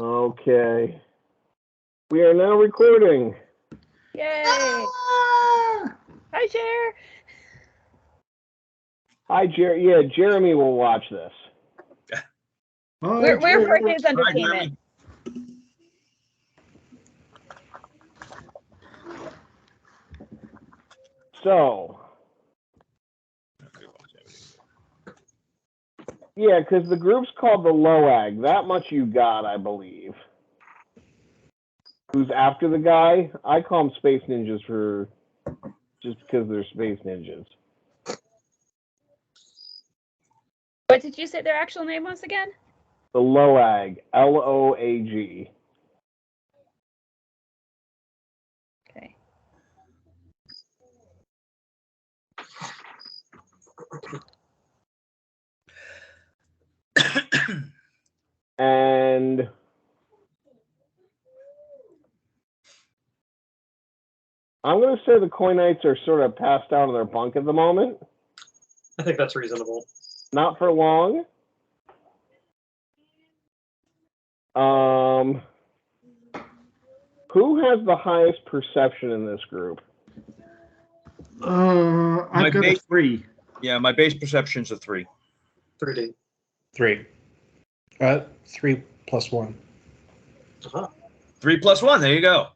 Okay. We are now recording. Yay! Ah! Hi, Jer. Hi, Jeremy. Yeah, Jeremy will watch this. We're for his entertainment. So, yeah, because the group's called the LOAG. That much you got, I believe. Who's after the guy? I call them Space Ninjas for just because they're Space Ninjas. What did you say their actual name was again? The LOAG. LOAG. Okay. And I'm going to say the Coinites are sort of passed out of their bunk at the moment. I think that's reasonable. Not for long. Who has the highest perception in this group? I've got a 3. Yeah, my base perception's a 3. 3D. 3. 3 plus 1. Uh-huh. 3 plus 1. There you go.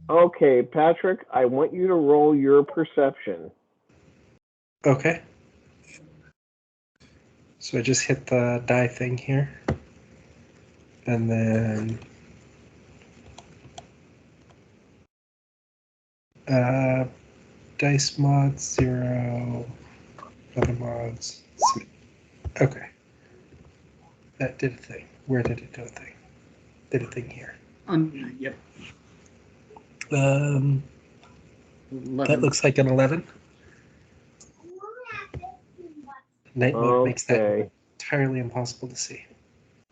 Okay, Patrick, I want you to roll your perception. Okay. So I just hit the die thing here. And then dice mods 0, other mods. Okay. That did a thing. Where did it do a thing? Did a thing here. Yep. 11. That looks like an 11. Night mode makes that entirely impossible to see.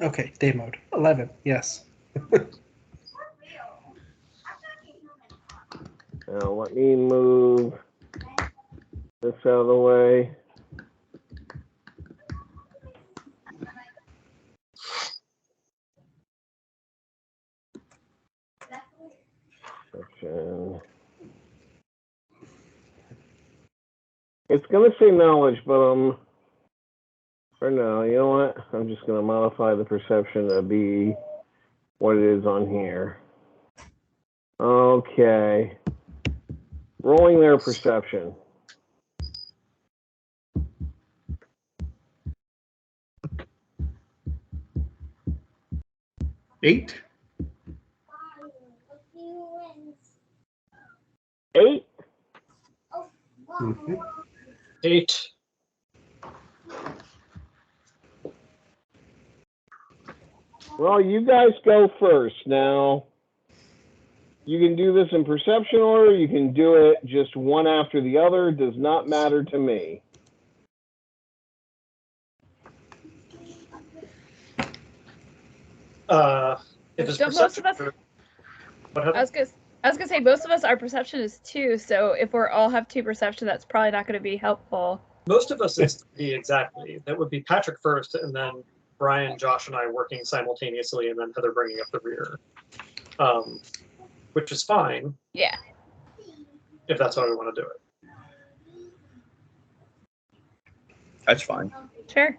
Okay, day mode. 11, yes. Now let me move this out of the way. Perception. It's going to say knowledge, but for now, you know what? I'm just going to modify the perception to be what it is on here. Okay. Rolling their perception. Eight. 8? Mm-hmm. 8. Well, you guys go first. Now, you can do this in perception order. You can do it just one after the other. It does not matter to me. If it's Don't most perception, of us? what I was gonna say most of us, our perception is 2. So if we're all have 2 perception, that's probably not going to be helpful. most of us is 3D exactly. That would be Patrick first, and then Brian, Josh, and I working simultaneously, and then Heather bringing up the rear, which is fine. Yeah. If that's how we want to do it. That's fine. Sure.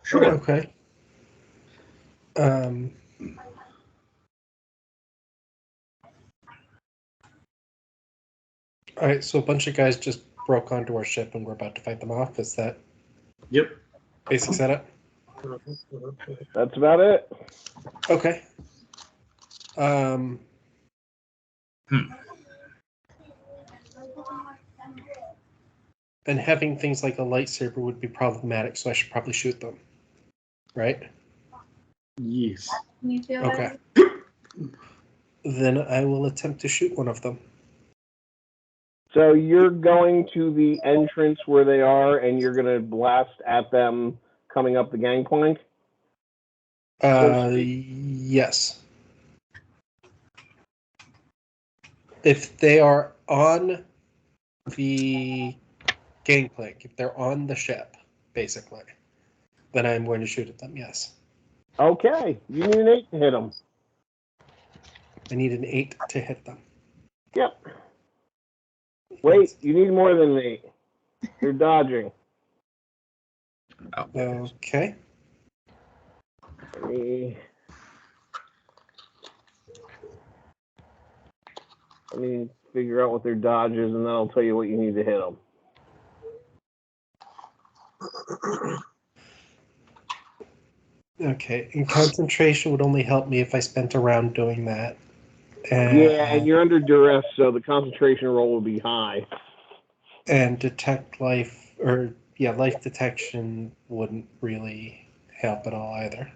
Sure. Okay. All right, so a bunch of guys just broke onto our ship and we're about to fight them off. Is that Yep. basic setup? That's about it. Okay. And having things like a lightsaber would be problematic, so I should probably shoot them. Right? Yes. Okay. Then I will attempt to shoot one of them. So you're going to the entrance where they are, and you're going to blast at them coming up the gangplank? Yes. If they are on the gangplank, if they're on the ship, basically, then I'm going to shoot at them, yes. Okay, you need an 8 to hit them. I need an 8 to hit them. Yep. Wait, you need more than an 8. You're dodging. Okay. Let me figure out what their dodge is, and then I'll tell you what you need to hit them. Okay, and concentration would only help me if I spent a round doing that. Yeah, and you're under duress, so the concentration roll will be high. And detect life, or yeah, life detection wouldn't really help at all either.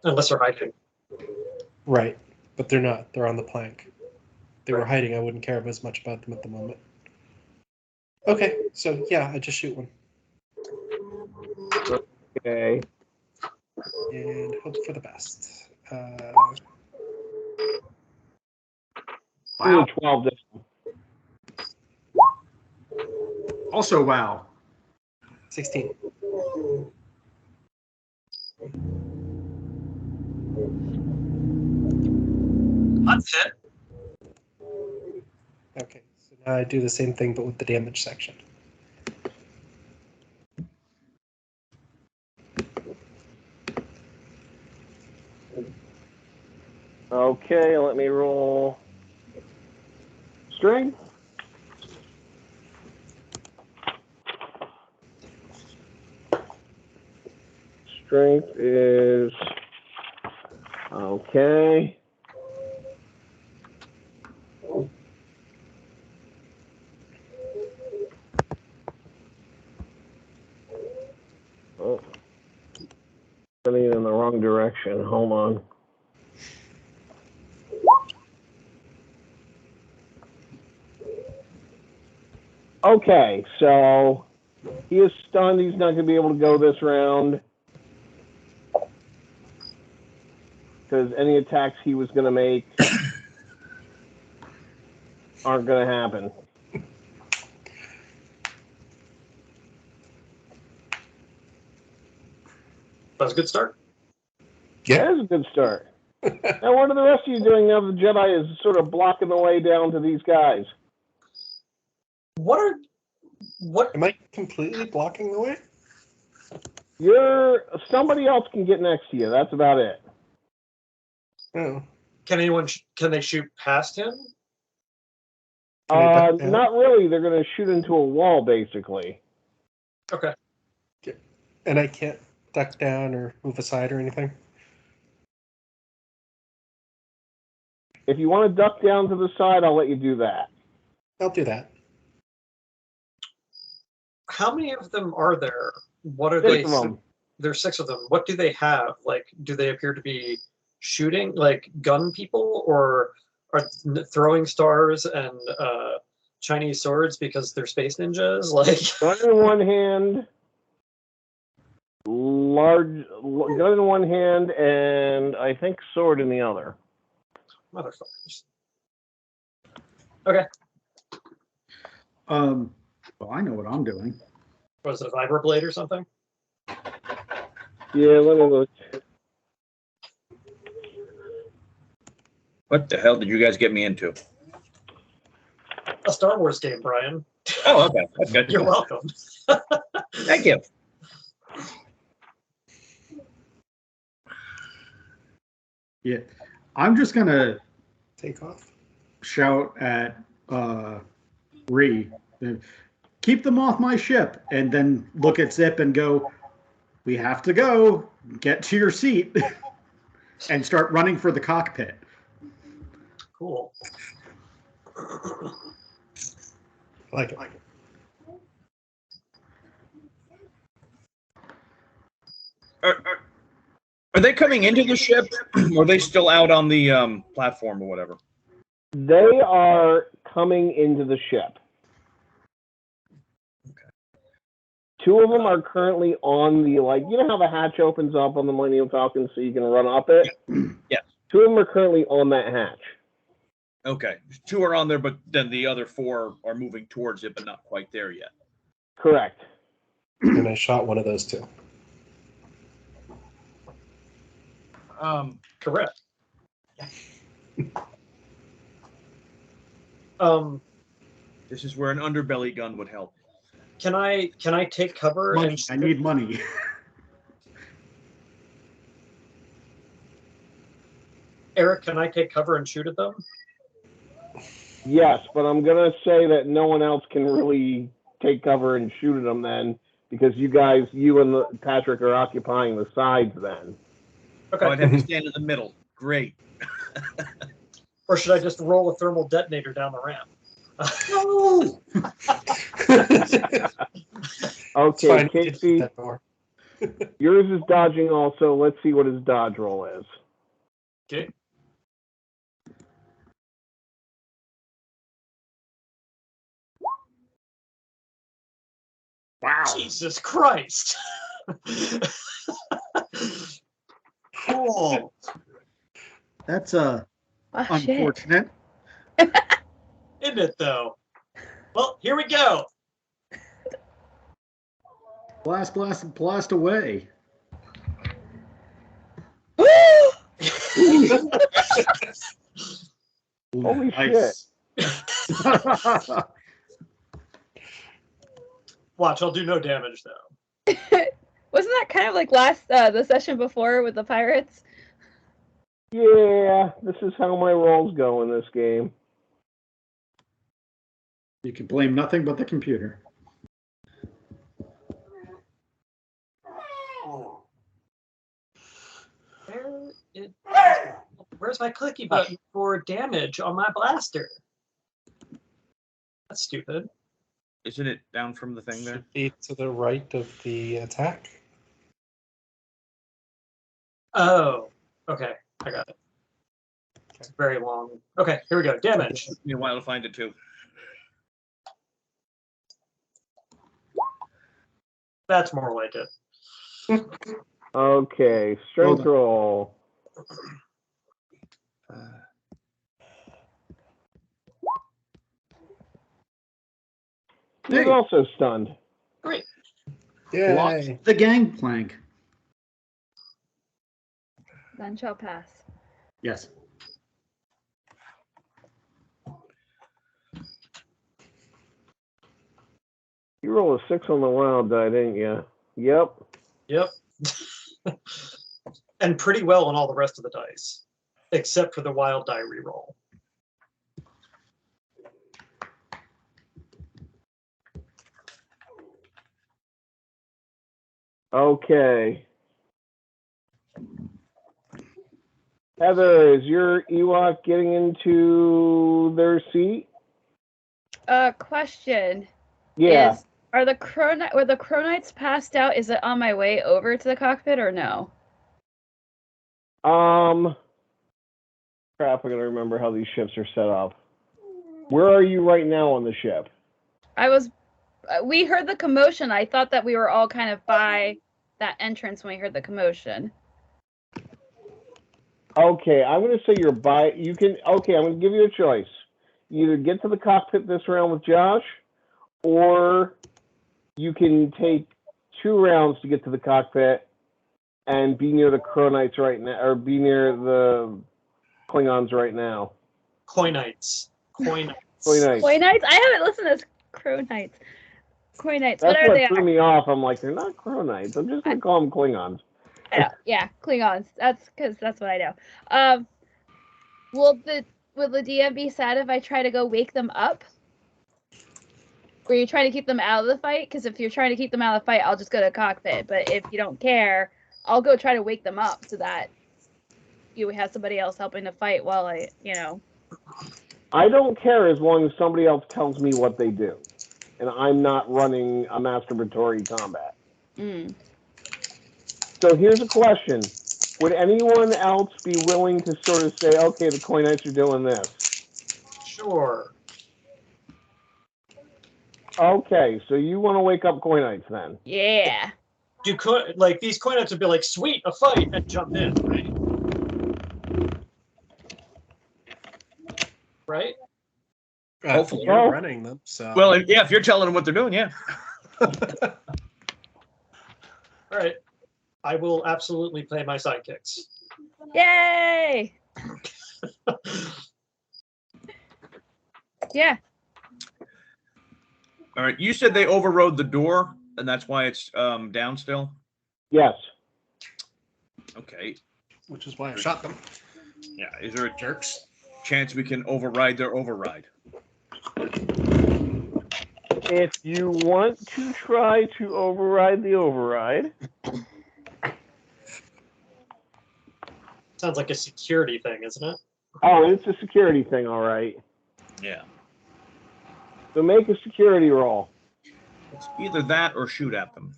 Unless they're hiding. Right, but they're not. They're on the plank. If they were Right. hiding, I wouldn't care as much about them at the moment. Okay, so yeah, I just shoot one. Okay. And hope for the best. Wow. 12 this one. Also, wow. 16. That's it. Okay, so now I do the same thing, but with the damage section. Okay, let me roll strength. Strength is okay. Oh, running in the wrong direction. Hold on. Okay, so he is stunned. He's not going to be able to go this round because any attacks he was going to make aren't going to happen. That's a good start. Yeah. That is a good start. Now, what are the rest of you doing now the Jedi is sort of blocking the way down to these guys? What? Am I completely blocking the way? Somebody else can get next to you. That's about it. Oh. Can they shoot past him? Can I duck down? Not really. They're going to shoot into a wall, basically. Okay. And I can't duck down or move aside or anything? If you want to duck down to the side, I'll let you do that. I'll do that. How many of them are there? What are 6 they? of them. There's 6 of them. What do they have? Like, do they appear to be shooting, like gun people, or are throwing stars and Chinese swords because they're space ninjas? Like, Gun in one hand, gun in one hand, and I think sword in the other. motherfuckers. Okay. Well, I know what I'm doing. Was it a vibroblade or something? Yeah, let me look. What the hell did you guys get me into? A Star Wars game, Brian. Oh, okay. That's good. You're welcome. Thank you. Yeah. I'm just going to Take off. shout at Ree, keep them off my ship, and then look at Zip and go, we have to go, get to your seat, and start running for the cockpit. Cool. Like it. Are they coming into the ship, or are they still out on the platform or whatever? They are coming into the ship. Okay. 2 of them are currently on the, you know how the hatch opens up on the Millennium Falcon so you can run up it? Yeah. 2 of them are currently on that hatch. Okay. 2 are on there, but then the other 4 are moving towards it, but not quite there yet. Correct. And I shot one of those 2. Correct. This is where an underbelly gun would help. Can I take cover Money. and I need money. Eric, can I take cover and shoot at them? Yes, but I'm gonna say that no one else can really take cover and shoot at them then, because you and Patrick are occupying the sides then. Okay. Oh, I'd have to stand in the middle. Great. Or should I just roll a thermal detonator down the ramp? No. Okay, Fine, Casey, that door. yours is dodging also. Let's see what his dodge roll is. Okay. Wow. Jesus Christ. Oh. That's Oh, shit. unfortunate. Isn't it, though? Well, here we go. Blast, blast, blast away. Holy Nice. Watch, I'll do no damage, though. Wasn't that kind of like the session before with the pirates? Yeah, this is how my rolls go in this game. You can blame nothing but the computer. Where's my clicky button for damage on my blaster? That's stupid. Isn't it down from the thing there? Should be to the right of the attack. Oh, okay. I got it. It's very long. Okay, here we go. Damage. Took me a while to find it too. That's more like it. Okay, strength Hold on. roll. He's Hey. also stunned. Great. Yay! Lost the gangplank. None shall pass. Yes. You rolled a 6 on the wild die, didn't you? Yep. Yep. And pretty well on all the rest of the dice, except for the wild die reroll. Okay. Heather, is your Ewok getting into their seat? Question. Yeah. Were the Cronites passed out? Is it on my way over to the cockpit or no? Crap, I gotta remember how these ships are set up. Where are you right now on the ship? We heard the commotion. I thought that we were all kind of by that entrance when we heard the commotion. Okay, I'm gonna say you're by. Okay, I'm gonna give you a choice. You either get to the cockpit this round with Josh, or you can take 2 rounds to get to the cockpit and be near the Cronites right now, or be near the Klingons right now. Coinites. Coinites. Klingonites. Koi Knights? I haven't listened to this Crow Knights. Koi Knights, That's whatever what they threw are. me off. I'm like, they're not Cronites. I'm just gonna call them Klingons. I know. Yeah, Klingons. That's because that's what I know. Will the DM be sad if I try to go wake them up? Were you trying to keep them out of the fight? Because if you're trying to keep them out of the fight, I'll just go to the cockpit. But if you don't care, I'll go try to wake them up so that you have somebody else helping to fight while I don't care as long as somebody else tells me what they do, and I'm not running a masturbatory combat. Mm. So here's a question. Would anyone else be willing to sort of say, okay, the Coinites are doing this? Sure. Okay, so you want to wake up Coinites then? Yeah. These Coinites would be like, sweet, a fight, and jump in, right? Right? Hopefully. You're running them, so. Well, yeah, if you're telling them what they're doing, yeah. All right. I will absolutely play my sidekicks. Yay! Yeah. All right. You said they overrode the door, and that's why it's down still. Yes. Okay. Which is why I shot them. Yeah. Is there a Jerks. chance we can override their override? If you want to try to override the override, Sounds like a security thing, isn't it? oh, it's a security thing, all right. Yeah. So make a security roll. It's either that or shoot at them.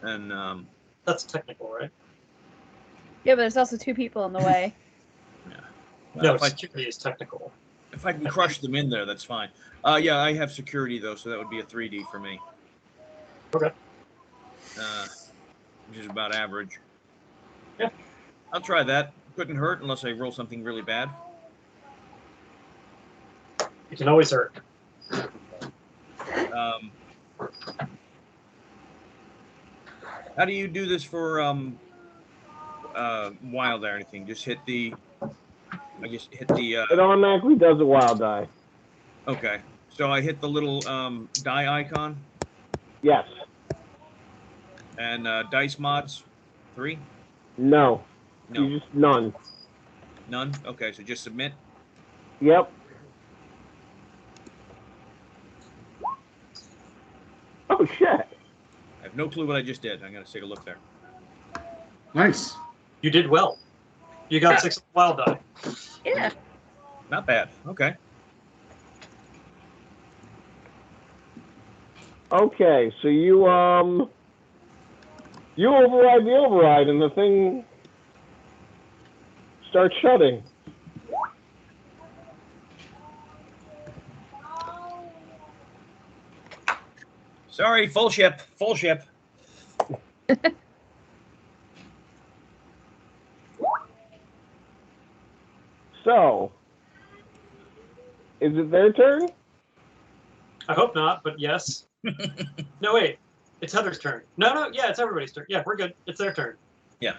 And That's technical, right? Yeah, but there's also 2 people in the way. No, if I security is technical. if I can crush them in there, that's fine. Yeah, I have security though, so that would be a 3D for me. Okay. Which is about average. Yeah. I'll try that. Couldn't hurt unless I roll something really bad. You can always hurt. How do you do this for wild or anything? Just hit the. I just hit the. It automatically does a wild die. Okay, so I hit the little die icon Yes. and dice mods 3. No. No, You just none. none. Okay, so just submit. Yep. Oh shit. I have no clue what I just did. I'm gonna take a look there. Nice. You did well. You got 6 wild die. Yeah. Not bad. Okay. Okay, so you override the override and the thing starts shutting. Sorry, full ship. Full ship. So, is it their turn? I hope not, but yes. No, wait. It's Heather's turn. No, yeah, it's everybody's turn. Yeah, we're good. It's their turn. Yeah.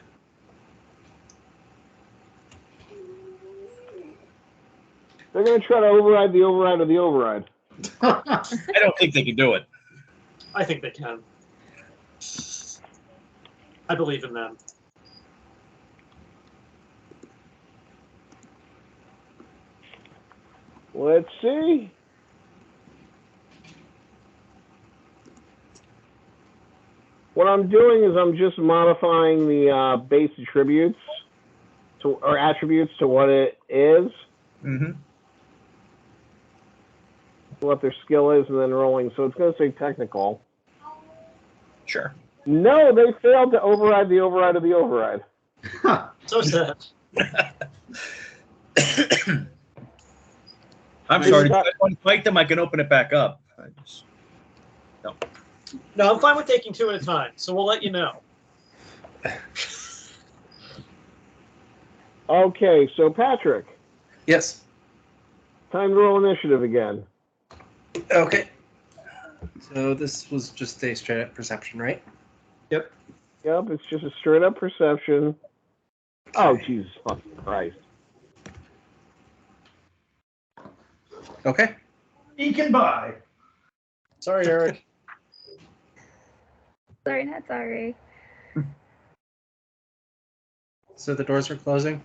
They're going to try to override the override of the override. I don't think they can do it. I think they can. I believe in them. Let's see. What I'm doing is I'm just modifying the base attributes or attributes to what it is, Mm-hmm. what their skill is, and then rolling. So it's going to say technical. Sure. No, they failed to override the override of the override. So sad. I'm sorry. If I want to fight them, I can open it back up. No, I'm fine with taking 2 at a time, so we'll let you know. Okay, so Patrick, Yes. time to roll initiative again. Okay. So this was just a straight up perception, right? Yep. Yep, it's just a straight up perception. Oh, Jesus fucking Christ. Okay. Eking by. Sorry, Eric. Sorry, not sorry. So the doors are closing.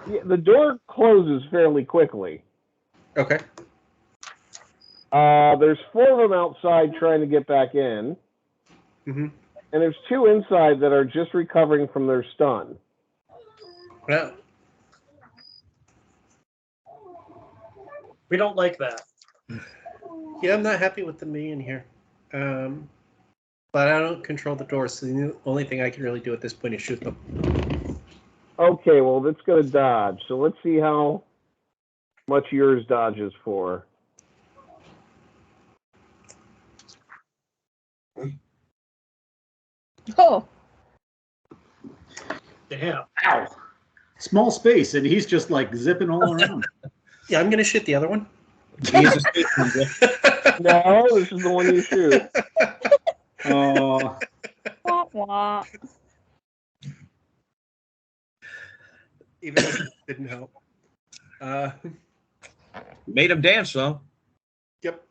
Yeah, the door closes fairly quickly. Okay. There's 4 of them outside trying to get back in, Mm-hmm. and there's 2 inside that are just recovering from their stun. Well, We don't like that. yeah, I'm not happy with them being in here. But I don't control the doors, so the only thing I can really do at this point is shoot them. Okay, well, it's going to dodge. So let's see how much yours dodges for. Oh. Damn. Ow. Small space, and he's just like zipping all around. Yeah, I'm gonna shoot the other one. He is a space ninja. No, this is the one you shoot. Wah, wah. Even if it didn't help. Made him dance though. Yep.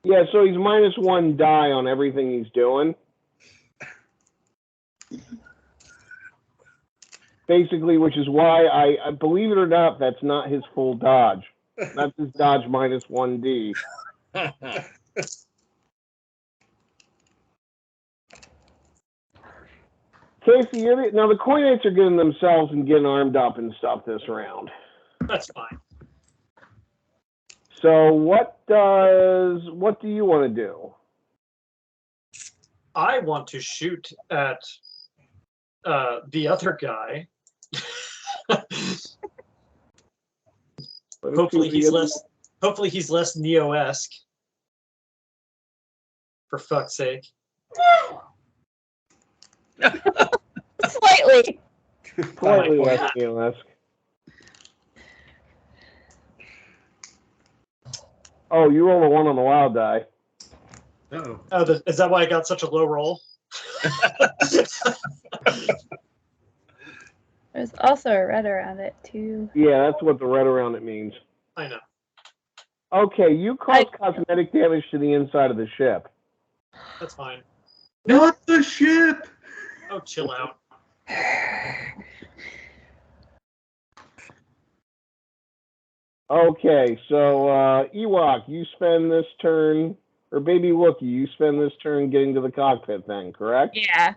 Yeah, so he's -1 die on everything he's doing. Basically, which is why I believe it or not, that's not his full dodge. That's his dodge -1D. Casey, now the Coinates are getting themselves and getting armed up and stuff this round. That's fine. So what do you want to do? I want to shoot at the other guy. Hopefully he's less Neo-esque. For fuck's sake. Slightly. Slightly less Neo-esque. Oh, you roll a 1 on the wild die. Uh-oh. Oh, is that why I got such a low roll? There's also a red around it too. Yeah, that's what the red around it means. I know. Okay, you cause cosmetic damage to the inside of the ship. That's fine. Not the ship. Oh, chill out. Okay, so Ewok, you spend this turn, or Baby Wookie, you spend this turn getting to the cockpit then, correct? Yeah.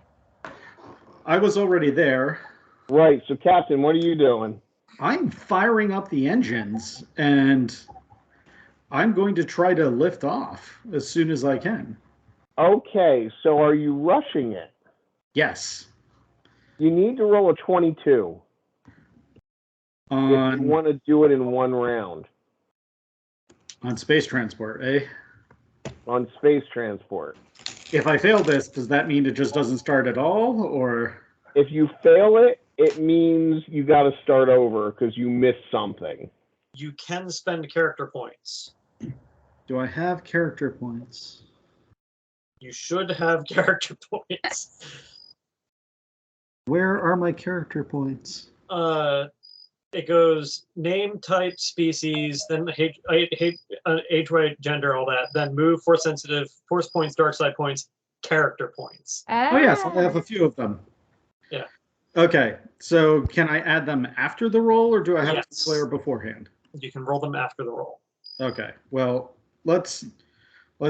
I was already there. Right, so Captain, what are you doing? I'm firing up the engines, and I'm going to try to lift off as soon as I can. Okay, so are you rushing it? Yes. You need to roll a 22 if you want to do it in one round. On space transport, eh? On space transport. If I fail this, does that mean it just doesn't start at all, or? If you fail it, it means you got to start over because you missed something. You can spend character points. Do I have character points? You should have character points. Where are my character points? It goes name, type, species, then age, weight, gender, all that. Then move, force sensitive, force points, dark side points, character points. Oh yes, I have a few of them. Yeah. Okay, so can I add them after the roll, or do I have to Yes. declare beforehand? You can roll them after the roll. Okay, well, let's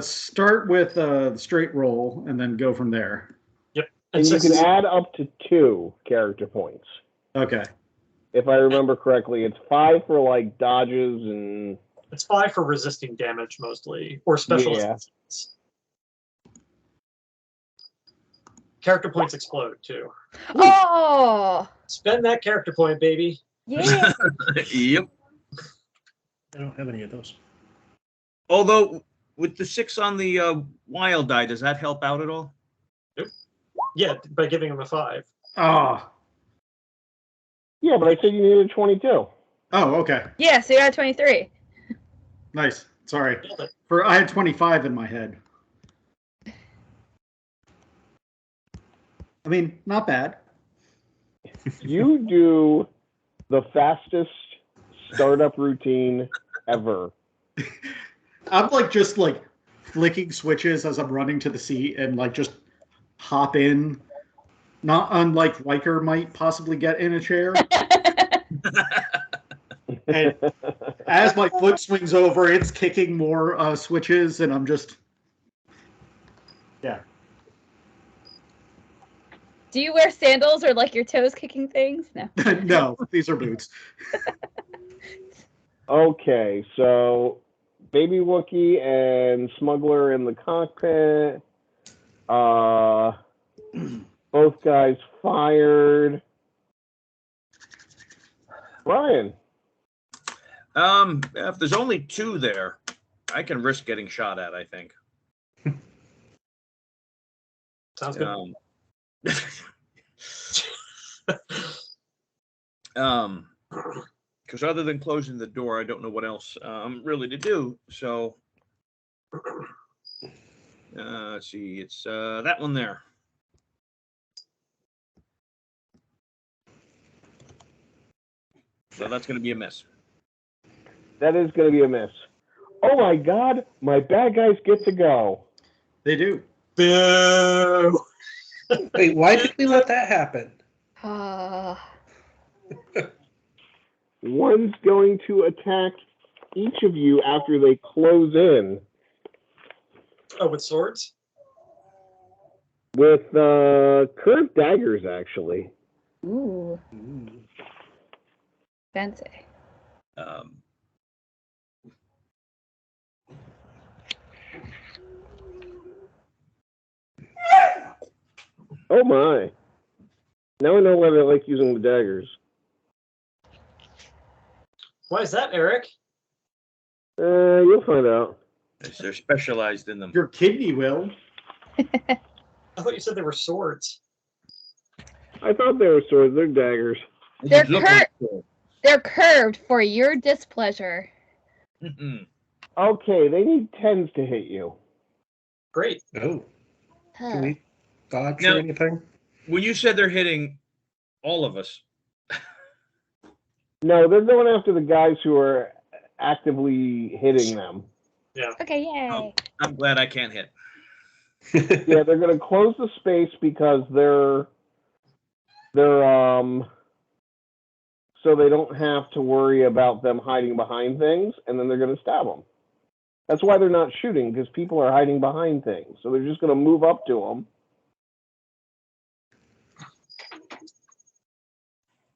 start with the straight roll and then go from there. Yep. And you can add up to 2 character points. Okay. If I remember correctly, it's 5 for like dodges and... It's 5 for resisting damage mostly, or special assistance. Character points explode too. Oh! Spend that character point, baby. Yeah. Yep. I don't have any of those. Although with the 6 on the wild die, does that help out at all? Nope. Yeah, by giving him a 5. Ah. Yeah, but I said you needed 22. Oh, okay. Yeah, so you're at 23. Nice. Sorry. I had 25 in my head. I mean, not bad. You do the fastest startup routine ever. I'm just flicking switches as I'm running to the seat and just hop in. Not unlike Riker might possibly get in a chair. And as my foot swings over, it's kicking more switches, and I'm just... Yeah. Do you wear sandals or your toes kicking things? No. No, these are boots. Okay, so Baby Wookie and Smuggler in the cockpit. Both guys fired. Ryan. If there's only 2 there, I can risk getting shot at, I think. Sounds good. Because other than closing the door, I don't know what else really to do. So let's see, it's that one there. So that's going to be a miss. That is going to be a miss. Oh my God! My bad guys get to go. They do. Boo! Wait, why did we let that happen? One's going to attack each of you after they close in Oh, with swords? with curved daggers, actually. Ooh, fancy. Oh my! Now I know why they like using the daggers. Why is that, Eric? You'll find out. They're specialized in them. Your kidney will. I thought you said they were swords. I thought they were swords. They're daggers. They're Look like They're curved for your displeasure. Mhm. Okay, they need 10s to hit you. Great. Oh, can Huh. we dodge No. or anything? When you said they're hitting all of us, No, they're going after the guys who are actively hitting them. Okay, yay. I'm glad I can't hit. Yeah, they're going to close the space because they're so they don't have to worry about them hiding behind things, and then they're going to stab them. That's why they're not shooting, because people are hiding behind things. So they're just going to move up to them.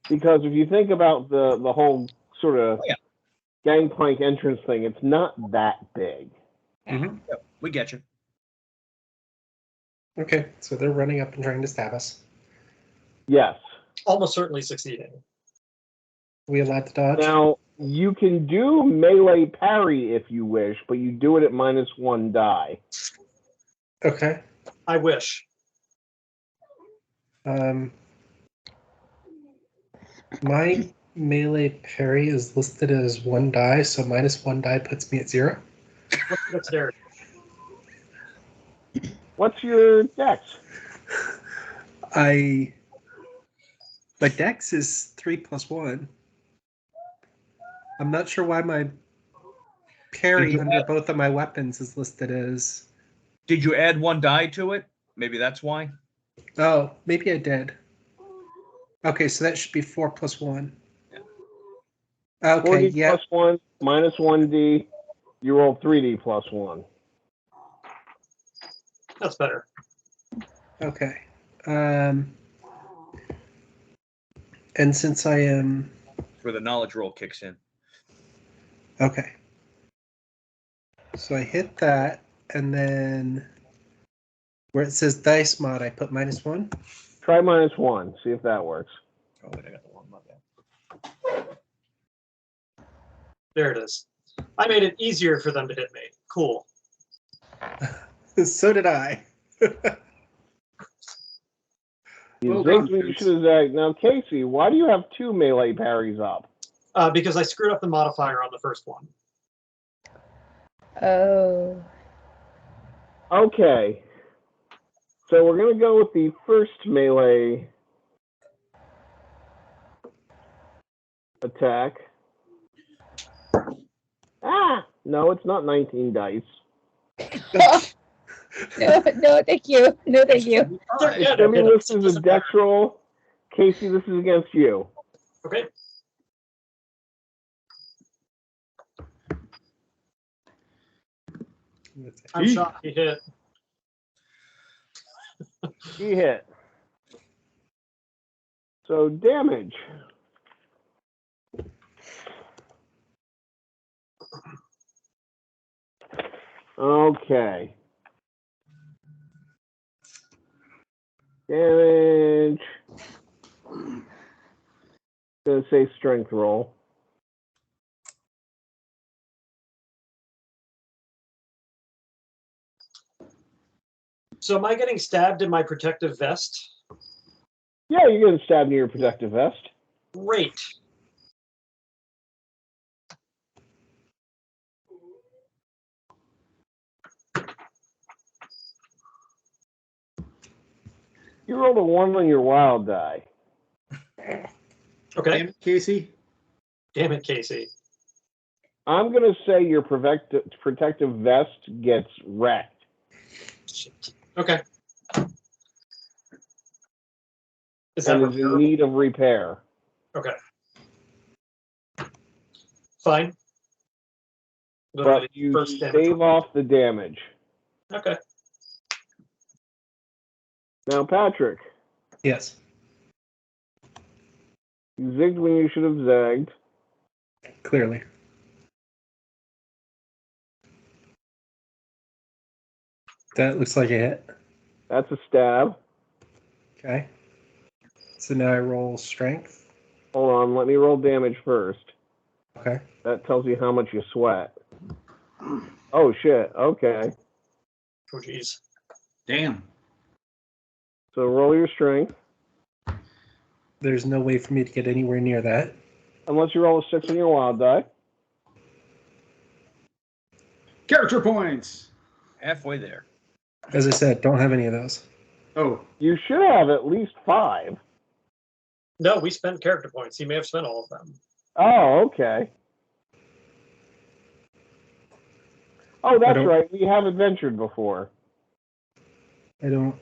Because if you think about the whole sort of gangplank entrance thing, it's not that big. Mhm. Yep, we get you. Okay, so they're running up and trying to stab us. Yes. Almost certainly succeeding. We allowed to dodge? Now, you can do melee parry if you wish, but you do it at -1 die. Okay. I wish. My melee parry is listed as 1 die, so -1 die puts me at 0. What's the dexterity? What's your dex? My dex is 3 + 1. I'm not sure why my parry Did you under add- both of my weapons is listed as. Did you add 1 die to it? Maybe that's why. Oh, maybe I did. Okay, so that should be 4 + 1. Okay, 4d yeah. +1, -1d. You roll 3d +1. That's better. Okay. And since I am. That's where the knowledge roll kicks in. Okay. So I hit that, and then where it says dice mod, I put -1. Try -1. See if that works. Oh, wait, I got the wrong button. There it is. I made it easier for them to hit me. Cool. So did I. You Well, think we confidence. should have zagged. Now, Casey, why do you have 2 melee parries up? Because I screwed up the modifier on the first one. Oh. Okay. So we're going to go with the first melee attack. Ah! No, it's not 19 dice. No, thank you. No, thank you. Yeah, Demi, no, this is a dex roll. Casey, this is against you. Okay. I'm Gee. shocked he hit. He hit. So damage. Okay. Damage. Gonna say strength roll. So am I getting stabbed in my protective vest? Yeah, you're getting stabbed in your protective vest. Great. You rolled a 1 on your wild die. Okay. Damn it, Casey. Damn it, Casey. I'm going to say your protective vest gets wrecked. Shit. Okay. Is that And is in repairable? need of repair. Okay. Fine. But you First damage. stave off the damage. Okay. Now, Patrick, Yes. you zigged when you should have zagged. Clearly. That looks like a hit. That's a stab. Okay. So now I roll strength. Hold on, let me roll damage first. Okay. That tells you how much you sweat. Oh, shit. Okay. Oh, jeez. Damn. So roll your strength. There's no way for me to get anywhere near that. Unless you roll a 6 on your wild die. Character points. Halfway there. As I said, don't have any of those. Oh, You should have at least 5. No, we spent character points. He may have spent all of them. Oh, okay. Oh, that's don't- right. We have adventured before. I don't.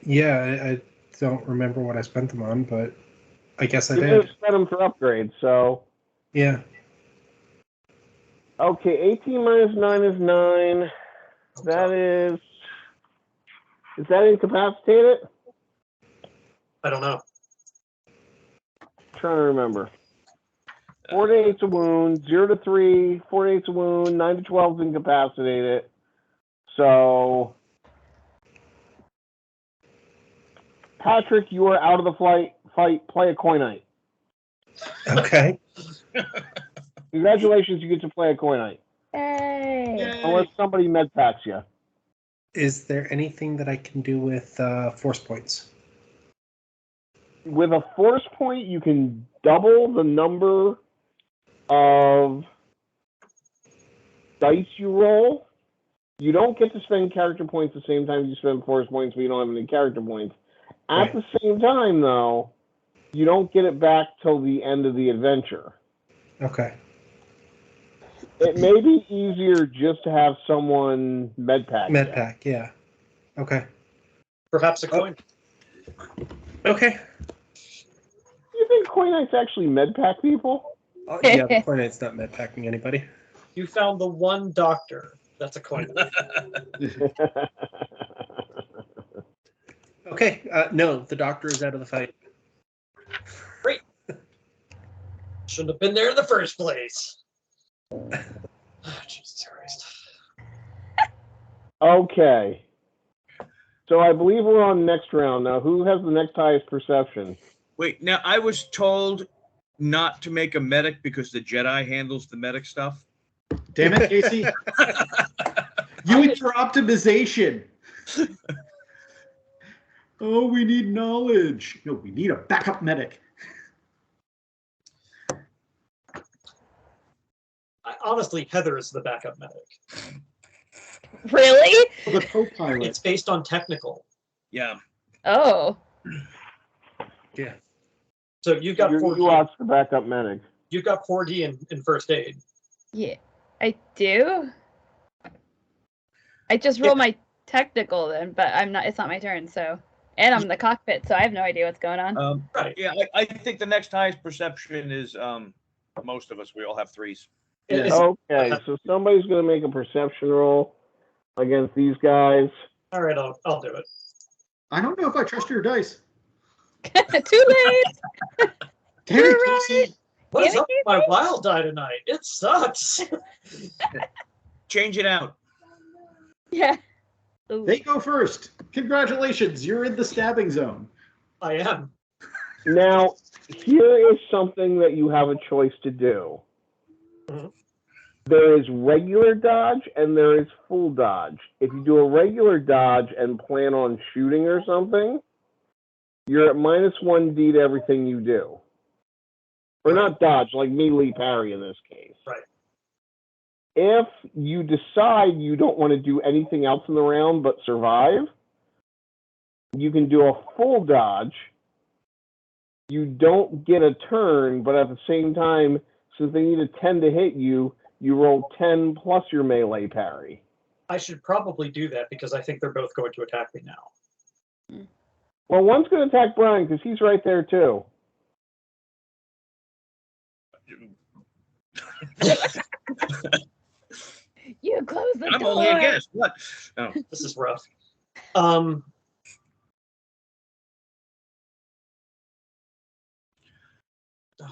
Yeah, I don't remember what I spent them on, but I guess I You may have did. spent them for upgrades, so. Yeah. Okay, 18 minus 9 is 9. That is. Is that incapacitated? I don't know. Trying to remember. 4 to 8's a wound, 0 to 3, 4 to 8's a wound, 9 to 12 is incapacitated. So, Patrick, you are out of the fight. Play a coinite. Okay. Congratulations, you get to play a coinite. Hey. Unless somebody med packs you. Is there anything that I can do with force points? With a force point, you can double the number of dice you roll. You don't get to spend character points the same time you spend force points, but you don't have any character points. At Right. the same time, though, you don't get it back till the end of the adventure. Okay. It may be easier just to have someone med pack. Med pack, yeah. Okay. Perhaps a coin. Okay. You think Coinites actually med pack people? Yeah, the Coinite's not med packing anybody. You found the one doctor. That's a coin. Okay. No, the doctor is out of the fight. Great. Shouldn't have been there in the first place. Oh, Jesus Christ. Okay. So I believe we're on next round now. Who has the next highest perception? Wait, now I was told not to make a medic because the Jedi handles the medic stuff. damn it, Casey. You and your optimization. Oh, we need knowledge. No, we need a backup medic. Honestly, Heather is the backup medic. Really? The co-pilot. It's based on technical. Yeah. Oh. Yeah. So you've got You 4D. watch the backup medic. You've got 4D in first aid. Yeah. I do. I just roll my technical then, but I'm not. It's not my turn. So, and I'm in the cockpit, so I have no idea what's going on. Right. Yeah, I think the next highest perception is most of us. We all have 3s. Is- Okay, so somebody's going to make a perception roll against these guys. All right, I'll do it. I don't know if I trust your dice. Too late. Damn You're it, Casey. What is Damn it, up with my wild die tonight? It sucks. Change it out. Yeah. Ooh. They go first. Congratulations, you're in the stabbing zone. I am. Now, here is something that you have a choice to do. Mhm. There is regular dodge and there is full dodge. If you do a regular dodge and plan on shooting or something, you're at -1D to everything you do. Or not dodge, like melee parry in this case. Right. If you decide you don't want to do anything else in the round but survive, you can do a full dodge you don't get a turn, but at the same time, since they need a 10 to hit you, you roll 10 plus your melee parry. I should probably do that because I think they're both going to attack me now. Well, one's going to attack Brian because he's right there too. You close the I'm door. only a guest. What? Oh. This is rough. Oh,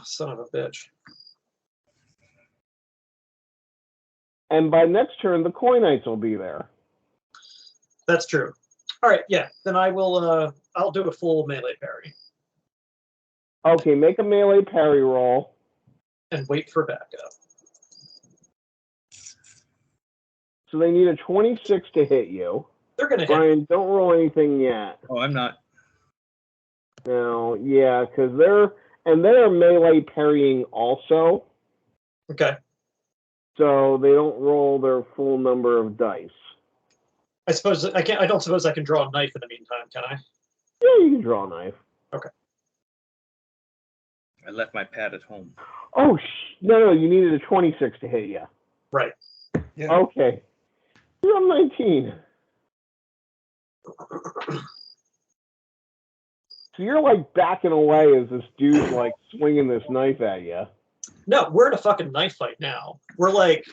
son of a bitch. And by next turn, the Coinites will be there. That's true. All right, yeah. Then I will. I'll do a full melee parry Okay, make a melee parry roll. and wait for backup. So they need a 26 to hit you. They're gonna hit. Brian, don't roll anything yet. Oh, I'm not. No, yeah, because they're melee parrying also, Okay. so they don't roll their full number of dice. I suppose I can't. I don't suppose I can draw a knife in the meantime, can I? Yeah, you can draw a knife. I left my pad at home. Oh, no, you needed a 26 to hit you. Right. Yeah. Okay. You're on 19. So you're like backing away as this dude's like swinging this knife at you. No, we're in a fucking knife fight now. We're like,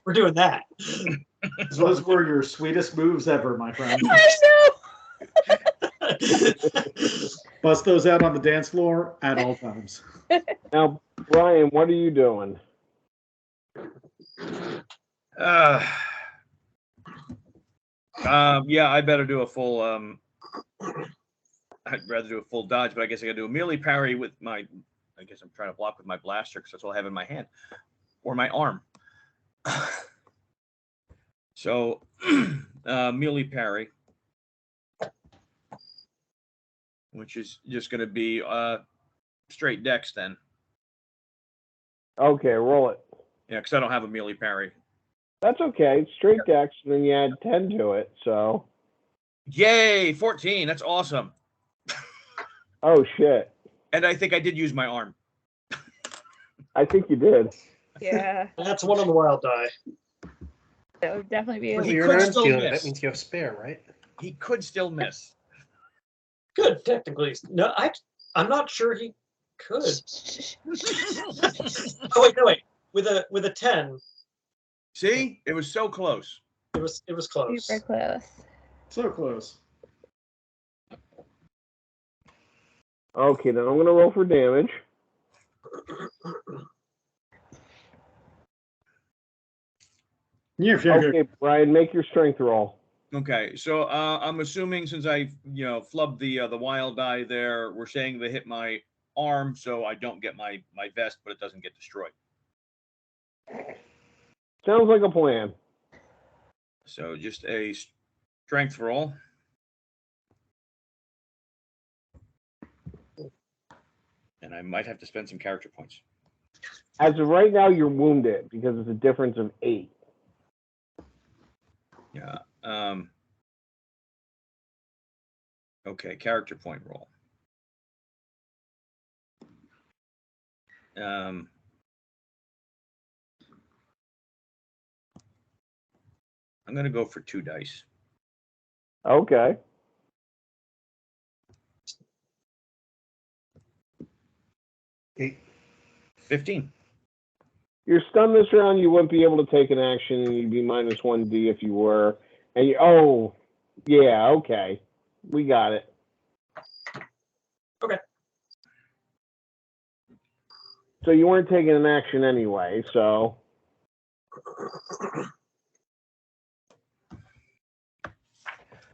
we're doing that. Those were your sweetest moves ever, my friend. I know. Bust those out on the dance floor at all times. Now, Brian, what are you doing? Yeah, I better do a full. I'd rather do a full dodge, but I guess I got to do a melee parry with my. I guess I'm trying to block with my blaster because that's all I have in my hand, or my arm. So, melee parry, which is just going to be straight dex then. Okay, roll it. Yeah, because I don't have a melee parry. That's okay. It's straight dex, and then you add 10 to it, so. Yay, 14. That's awesome. Oh, shit. And I think I did use my arm. I think you did. Yeah, That's one on the wild die. that would definitely be. Well, He you're could not still dealing. miss. That means you have spare, right? He could still miss. Good, technically. No, I'm not sure he could. Oh wait. With a 10, See? It was so close. it was close. Super close. So close. Okay, then I'm going to roll for damage. Yeah, Okay, Brian, make your strength roll. Okay, so I'm assuming since I, flubbed the wild die there, we're saying they hit my arm, so I don't get my vest, but it doesn't get destroyed. Sounds like a plan. So just a strength roll. And I might have to spend some character points. As of right now, you're wounded because it's a difference of 8. Yeah. Okay, character point roll. I'm going to go for 2 dice. Okay. 15. You're stunned this round. You wouldn't be able to take an action, and you'd be minus 1d if you were. And yeah, okay. We got it. Okay. So you weren't taking an action anyway, so.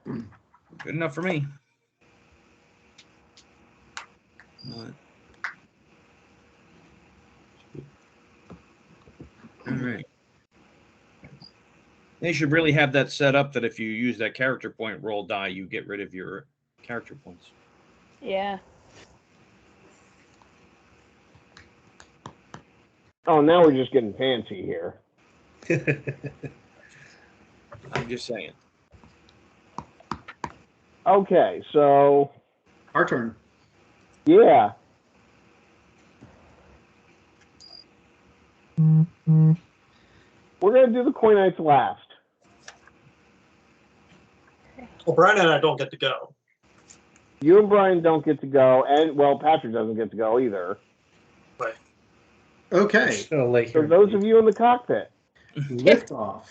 Good enough for me. All right. They should really have that set up that if you use that character point roll die, you get rid of your character points. Yeah. Oh, now we're just getting fancy here. I'm just saying. Okay, so Our turn. yeah. We're gonna do the Coinites last. Well, Brian and I don't get to go. You and Brian don't get to go, and well, Patrick doesn't get to go either. Right. Okay. Just gonna lay So here. those of you in the cockpit, Lift off.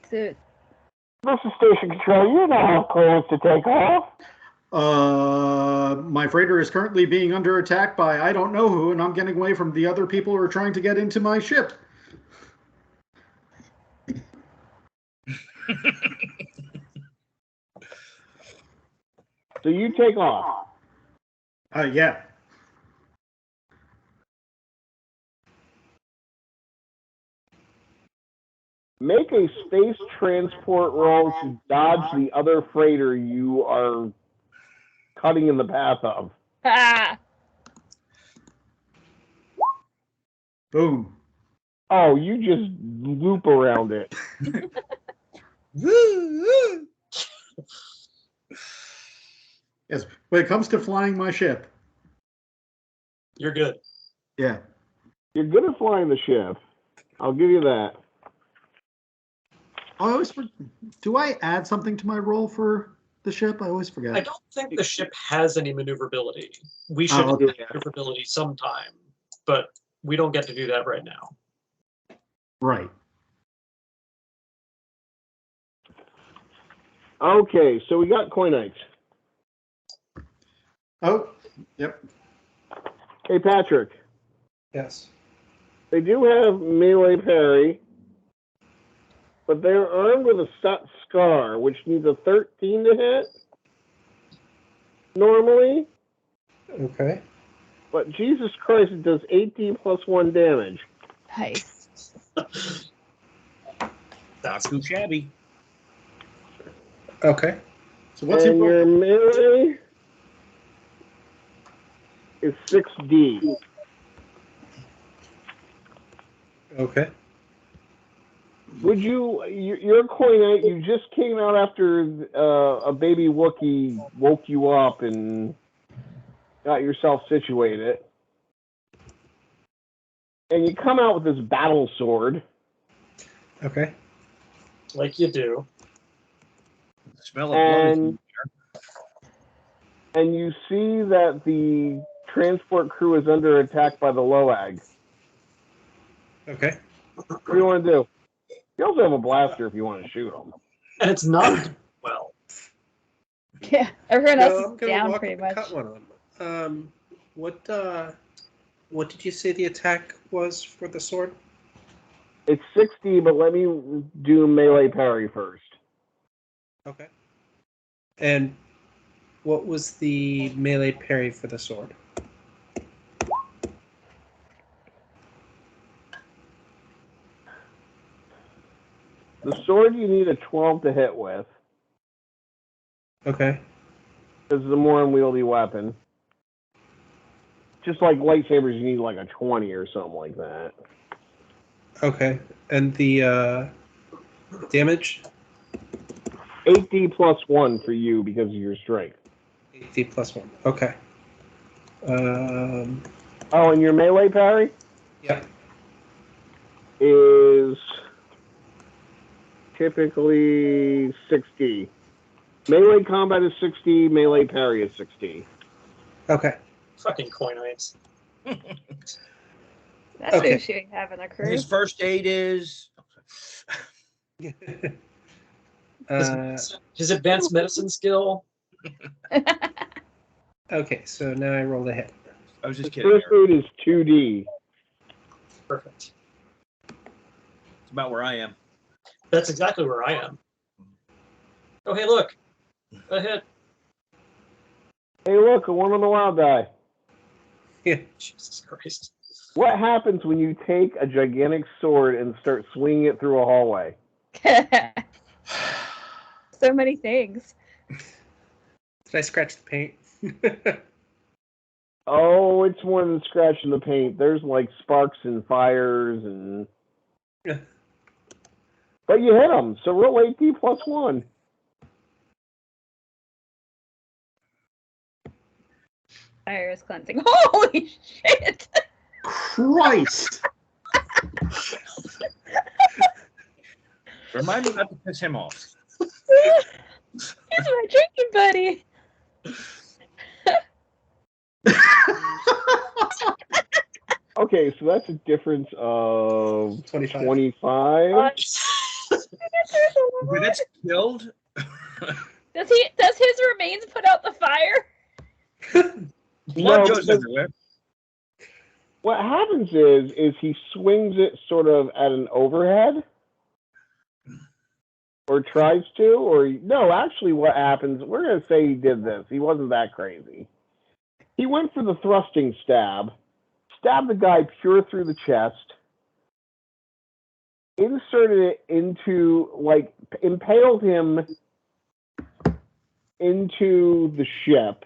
So, this is Station Control. You don't have clearance to take off. My freighter is currently being under attack by I don't know who, and I'm getting away from the other people who are trying to get into my ship. So you take off. Yeah. Make a space transport roll to dodge the other freighter you are cutting in the path of. ah, Boom. Oh, you just loop around it. Yes. When it comes to flying my ship, You're good. yeah. You're good at flying the ship. I'll give you that. I always do I add something to my roll for the ship? I always forget. I don't think the ship has any maneuverability. We should okay. have maneuverability sometime, but we don't get to do that right now. Right. Okay, so we got Coinites. Oh, yep. Hey, Patrick. Yes. They do have melee parry, but they're armed with a scar, which needs a 13 to hit normally. Okay. But Jesus Christ, it does 18 plus 1 damage. nice. Not too shabby. Okay. So what's and your your melee is 6D. Okay. Would you're a Coinite, you just came out after a baby Wookiee woke you up and got yourself situated. And you come out with this battle sword. Okay. Like you do. The smell of blood is And, and you see that the transport crew is under attack by the Loag. Okay. What do you want to do? You also have a blaster if you want to shoot them. And it's not well. Yeah, everyone No, else I'm is gonna down walk pretty up and much. cut one of them. What did you say the attack was for the sword? It's 60, but let me do melee parry first. Okay. And what was the melee parry for the sword? The sword you need a 12 to hit with. Okay. This is a more unwieldy weapon. Just like lightsabers, you need like a 20 or something like that. Okay. And the damage? 8D plus 1 for you because of your strength. 8d plus 1. Okay. Oh, and your melee parry Yeah. is typically 60. Melee combat is 60, melee parry is 60. Okay. Fucking Coinites. That's Okay. who shooting having a crew. His first aid is. His advanced medicine skill. Okay, so now I rolled a hit. I was just The kidding. first Eric. aid is 2D. Perfect. It's about where I am. That's exactly where I am. Oh, hey, look. A hit. Hey, look, a one on the wild die. Yeah. Jesus Christ. What happens when you take a gigantic sword and start swinging it through a hallway? So many things. Did I scratch the paint? Oh, it's more than scratching the paint. There's like sparks and fires and But you hit him, so roll AP plus 1. Fire is cleansing. Holy shit! Christ! Remind me not to piss him off. He's my drinking buddy. Okay, so that's a difference of 25. 25. When it's killed, Does his remains put out the fire? blood No, goes because everywhere. what happens is he swings it sort of at an overhead, or tries to, or no, actually what happens, we're going to say he did this. He wasn't that crazy. He went for the thrusting stab, stabbed the guy pure through the chest, inserted it into, like, impaled him into the ship,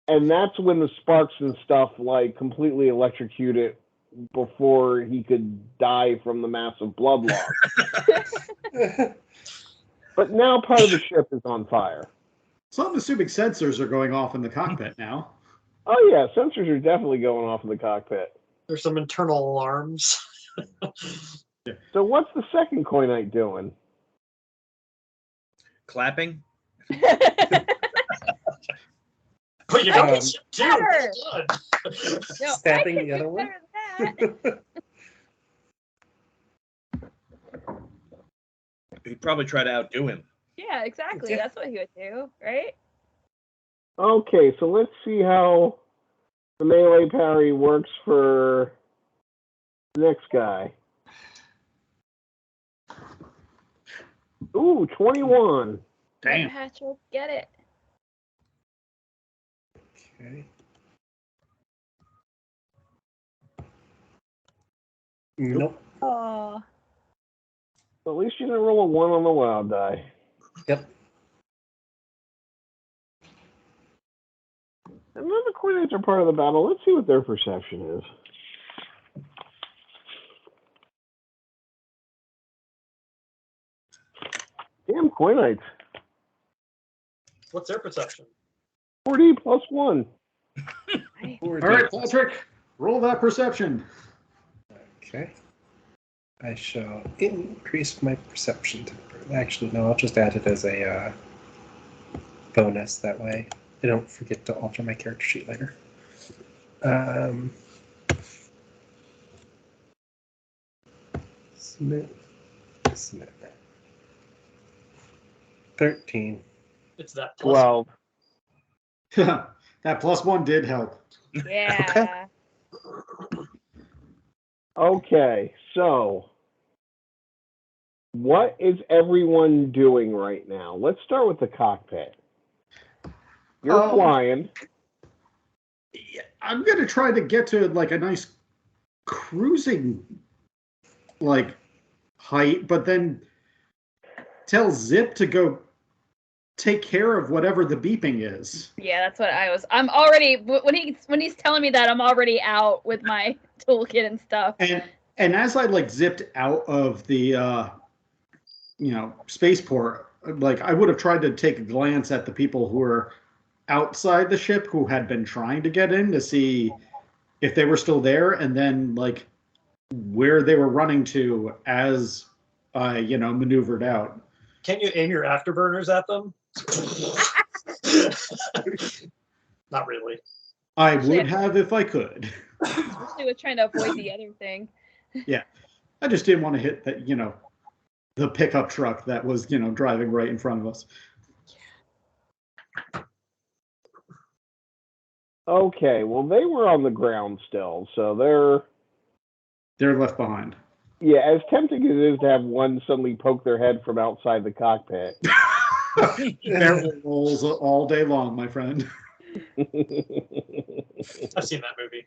and that's when the sparks and stuff, like, completely electrocute it before he could die from the massive blood loss. But now part of the ship is on fire. So I'm assuming sensors are going off in the cockpit now. Oh yeah, sensors are definitely going off in the cockpit. There's some internal alarms. So what's the second Coinite doing? Clapping. But you got Um, this shit too. better. Good. No, Stabbing I the can other do one? better than that. He'd probably try to outdo him. Yeah, exactly. Yeah. That's what he would do, right? Okay, so let's see how the melee parry works for the next guy. Ooh, 21. Damn. Hatchel, get it. Okay. Nope. Oh, At least you didn't roll a 1 on the wild die. Yep. And then the Coinites are part of the battle. Let's see what their perception is. Damn Coinites. What's their perception? 40 plus 1. nice. All right, Patrick, roll that perception. Okay. I shall increase my perception. Actually, no, I'll just add it as a bonus. That way I don't forget to alter my character sheet later. Smith. 13. It's that plus 12. That plus 1 did help. Yeah. Okay, so what is everyone doing right now? Let's start with the cockpit. You're flying. Yeah, I'm going to try to get to like a nice cruising like height, but then tell Zip to go take care of whatever the beeping is. Yeah, that's what I was. I'm already when he's telling me that, I'm already out with my toolkit and stuff. And as I like zipped out of the spaceport, like I would have tried to take a glance at the people who were outside the ship who had been trying to get in to see if they were still there, and then like where they were running to as I maneuvered out. Can you aim your afterburners at them? Not really. I would have if I could. Especially with trying to avoid the other thing. Yeah, I just didn't want to hit that the pickup truck that was driving right in front of us. Okay, well, they were on the ground still, so They're left behind. yeah, as tempting as it is to have one suddenly poke their head from outside the cockpit. Barrel rolls all day long, my friend. I've seen that movie.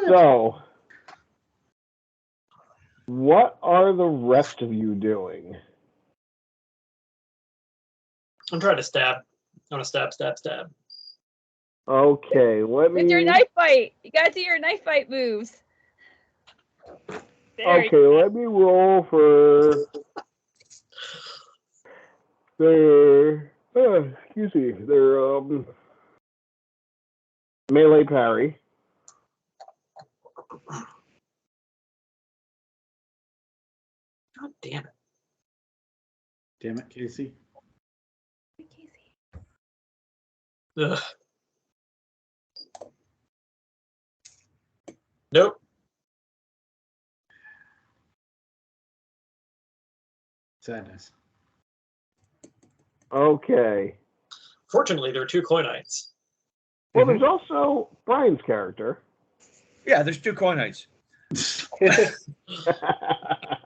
So, what are the rest of you doing? I'm trying to stab. I want to stab. Okay, let With your me. knife fight. You gotta do your knife fight moves. There you Okay, let me roll for their. Excuse me, their melee parry. God damn it. Damn it, Casey. Ugh. Nope. Sadness. Okay. Fortunately, there are 2 coinites. Well, there's also Brian's character. Yeah, there's 2 coin knights. Yeah,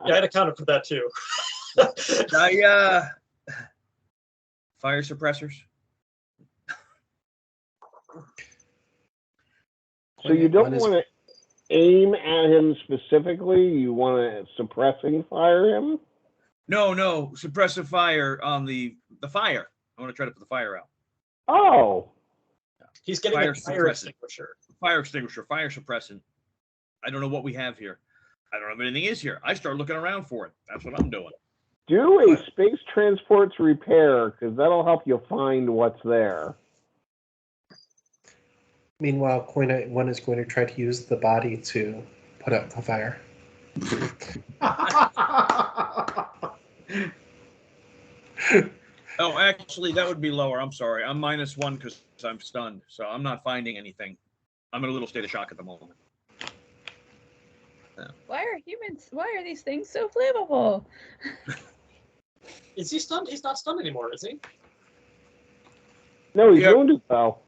I'd accounted for that too. Fire suppressors. So you don't One is- want to aim at him specifically. You want to suppressing fire him. No, suppressive fire on the fire. I want to try to put the fire out. Oh, He's getting Fire a fire suppressant. extinguisher. Fire extinguisher, fire suppressant. I don't know what we have here. I don't know if anything is here. I start looking around for it. That's what I'm doing. do a space transports repair because that'll help you find what's there. Meanwhile, Coinite 1 is going to try to use the body to put out the fire. Oh, actually, that would be lower. I'm sorry. I'm -1 because I'm stunned. So I'm not finding anything. I'm in a little state of shock at the moment. Why are these things so flammable? Is he stunned? He's not stunned anymore, is he? No, he's Yep. wounded though.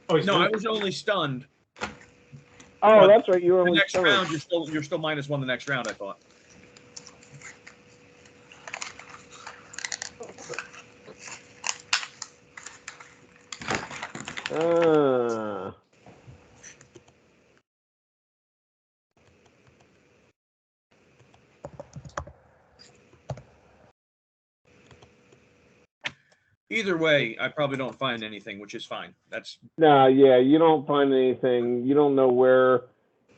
Oh, he's No, I wounded. was only stunned. Oh, What? that's right. You were The only next stunned. round, you're still -1 the next round, I thought. Either way, I probably don't find anything, which is fine. That's Nah, yeah, you don't find anything. You don't know where.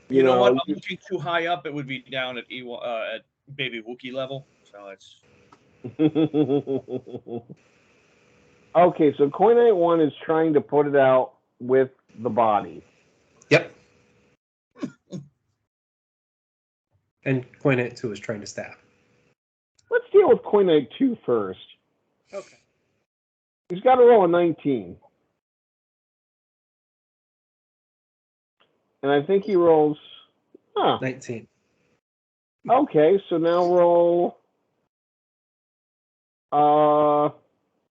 you know what? I'm looking too high up. It would be down at at baby Wookiee level. So it's Okay, so Coinite 1 is trying to put it out with the body. Yep. And Coinite 2 is trying to stab. Let's deal with Coinite 2 first. Okay. He's got to roll a 19. And I think he rolls. 19. Okay, so now roll.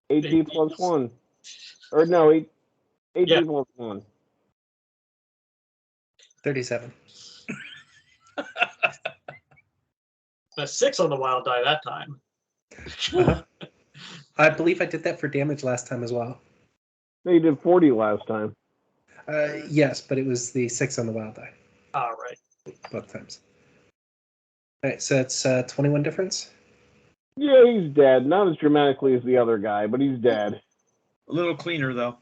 AP plus 1. Or no, AP Yeah. plus 1. 37. A 6 on the wild die that time. Uh-huh. I believe I did that for damage last time as well. No, you did 40 last time. Yes, but it was the 6 on the wild die All right. both times. All right, so it's 21 difference. Yeah, he's dead. Not as dramatically as the other guy, but he's dead. a little cleaner though.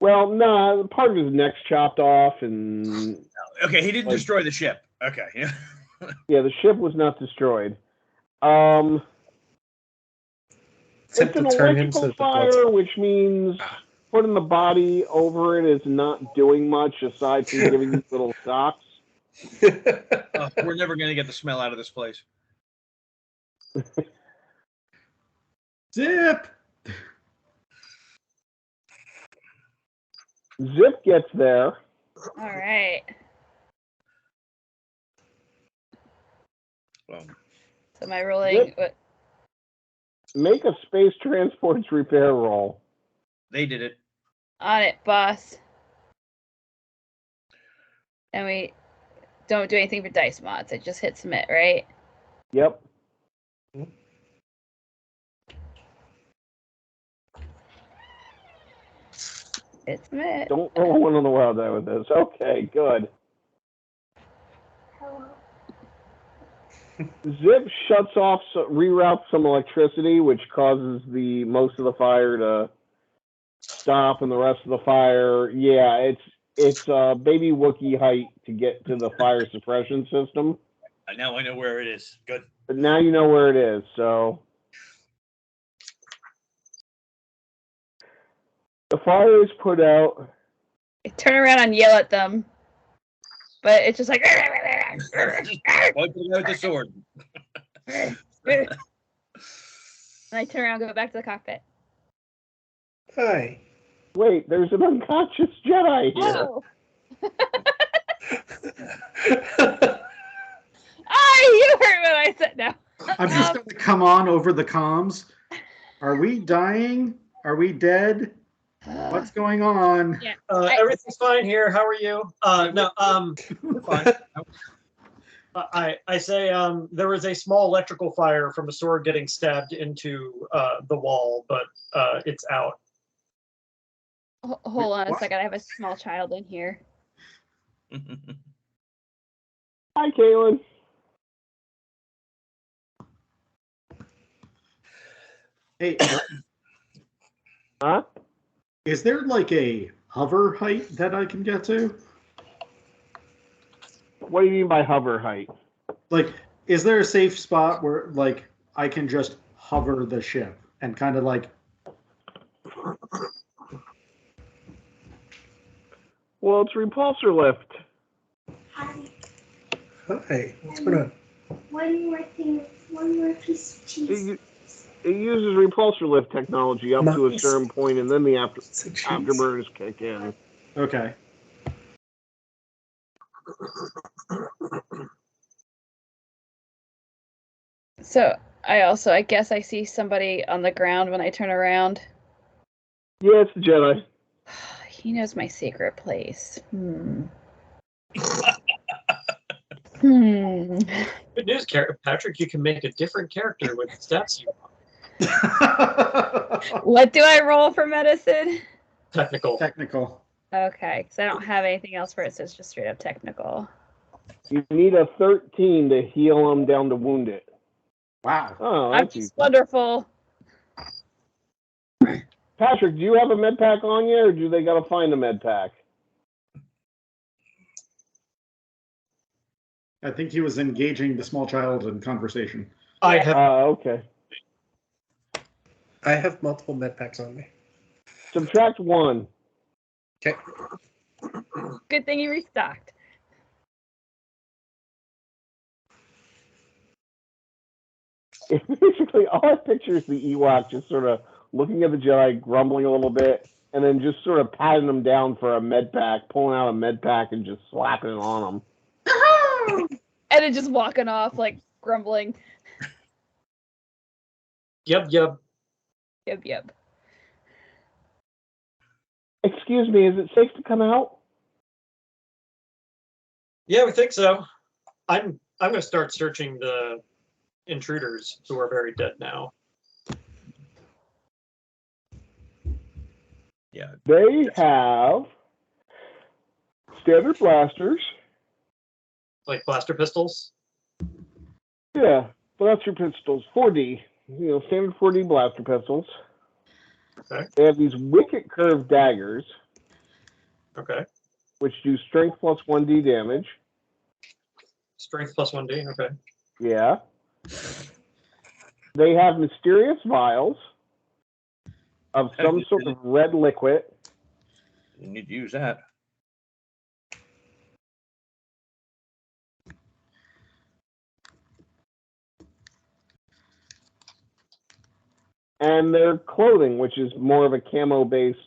Well, nah, part of his neck's chopped off, and Okay, he didn't Like- destroy the ship. Okay, yeah. yeah, the ship was not destroyed. It's Attempt an to turn him electrical so that the blood's... fire, which means putting the body over it is not doing much aside from giving you little shocks. We're never gonna get the smell out of this place. Zip! Zip gets there. All right. Well, So am I rolling? Yep. Make a space transports repair roll. they did it. On it, boss. And we don't do anything for dice mods. It just hit submit, right? Yep. Hit submit. Don't roll one on the wild die with this. Okay, good. Zip shuts off, reroutes some electricity, which causes the most of the fire to stuff and the rest of the fire. Yeah, it's baby Wookiee height to get to the fire suppression system. Now I know where it is. Good. But now you know where it is, so the fire is put out. I turn around and yell at them, but it's just like. Wiping out the sword. And I turn around and go back to the cockpit. Hi. Wait, there's an unconscious Jedi here. Oh! You heard what I said now. I'm just going to come on over the comms. Are we dying? Are we dead? What's going on? Yeah. Everything's fine here. How are you? We're fine. I say there was a small electrical fire from a sword getting stabbed into the wall, but it's out. Hold on a What? second. I have a small child in here. Hi, Kaylin. Hey, Huh? is there like a hover height that I can get to? What do you mean by hover height? Like, is there a safe spot where like I can just hover the ship and kind of like? Well, it's repulsor lift. Hi. Hi. What's going on? One more piece of cheese. It uses repulsor lift technology up to a Nice. certain point, and then the It's a cheese. afterburners kick in. Okay. So I guess I see somebody on the ground when I turn around. Yeah, it's the Jedi. He knows my secret place. Hmm. Good news, Patrick. You can make a different character with stats you want. What do I roll for medicine? Technical. Technical. Okay, because I don't have anything else for it, so it's just straight up technical. You need a 13 to heal him down to wounded. Wow. Oh, I'm that's just easy. wonderful. Patrick, do you have a med pack on you, or do they got to find a med pack? I think he was engaging the small child in conversation. I have. Okay. I have multiple med packs on me. Subtract 1. Okay. Good thing you restocked. Basically, all I picture is the Ewok just sort of looking at the Jedi, grumbling a little bit, and then just sort of patting them down for a med pack, pulling out a med pack, and just slapping it on them. And then just walking off, like, grumbling. Yep. Yep. Excuse me, is it safe to come out? Yeah, we think so. I'm going to start searching the intruders who are very dead now. Yeah. They have standard blasters. Like blaster pistols. Yeah, blaster pistols, 4D. Standard 4D blaster pistols. Okay. They have these wicked curved daggers, Okay. which do strength plus 1D damage. Strength plus 1D. Okay. Yeah. They have mysterious vials of some sort of red liquid. You need to use that. And their clothing, which is more of a camo-based.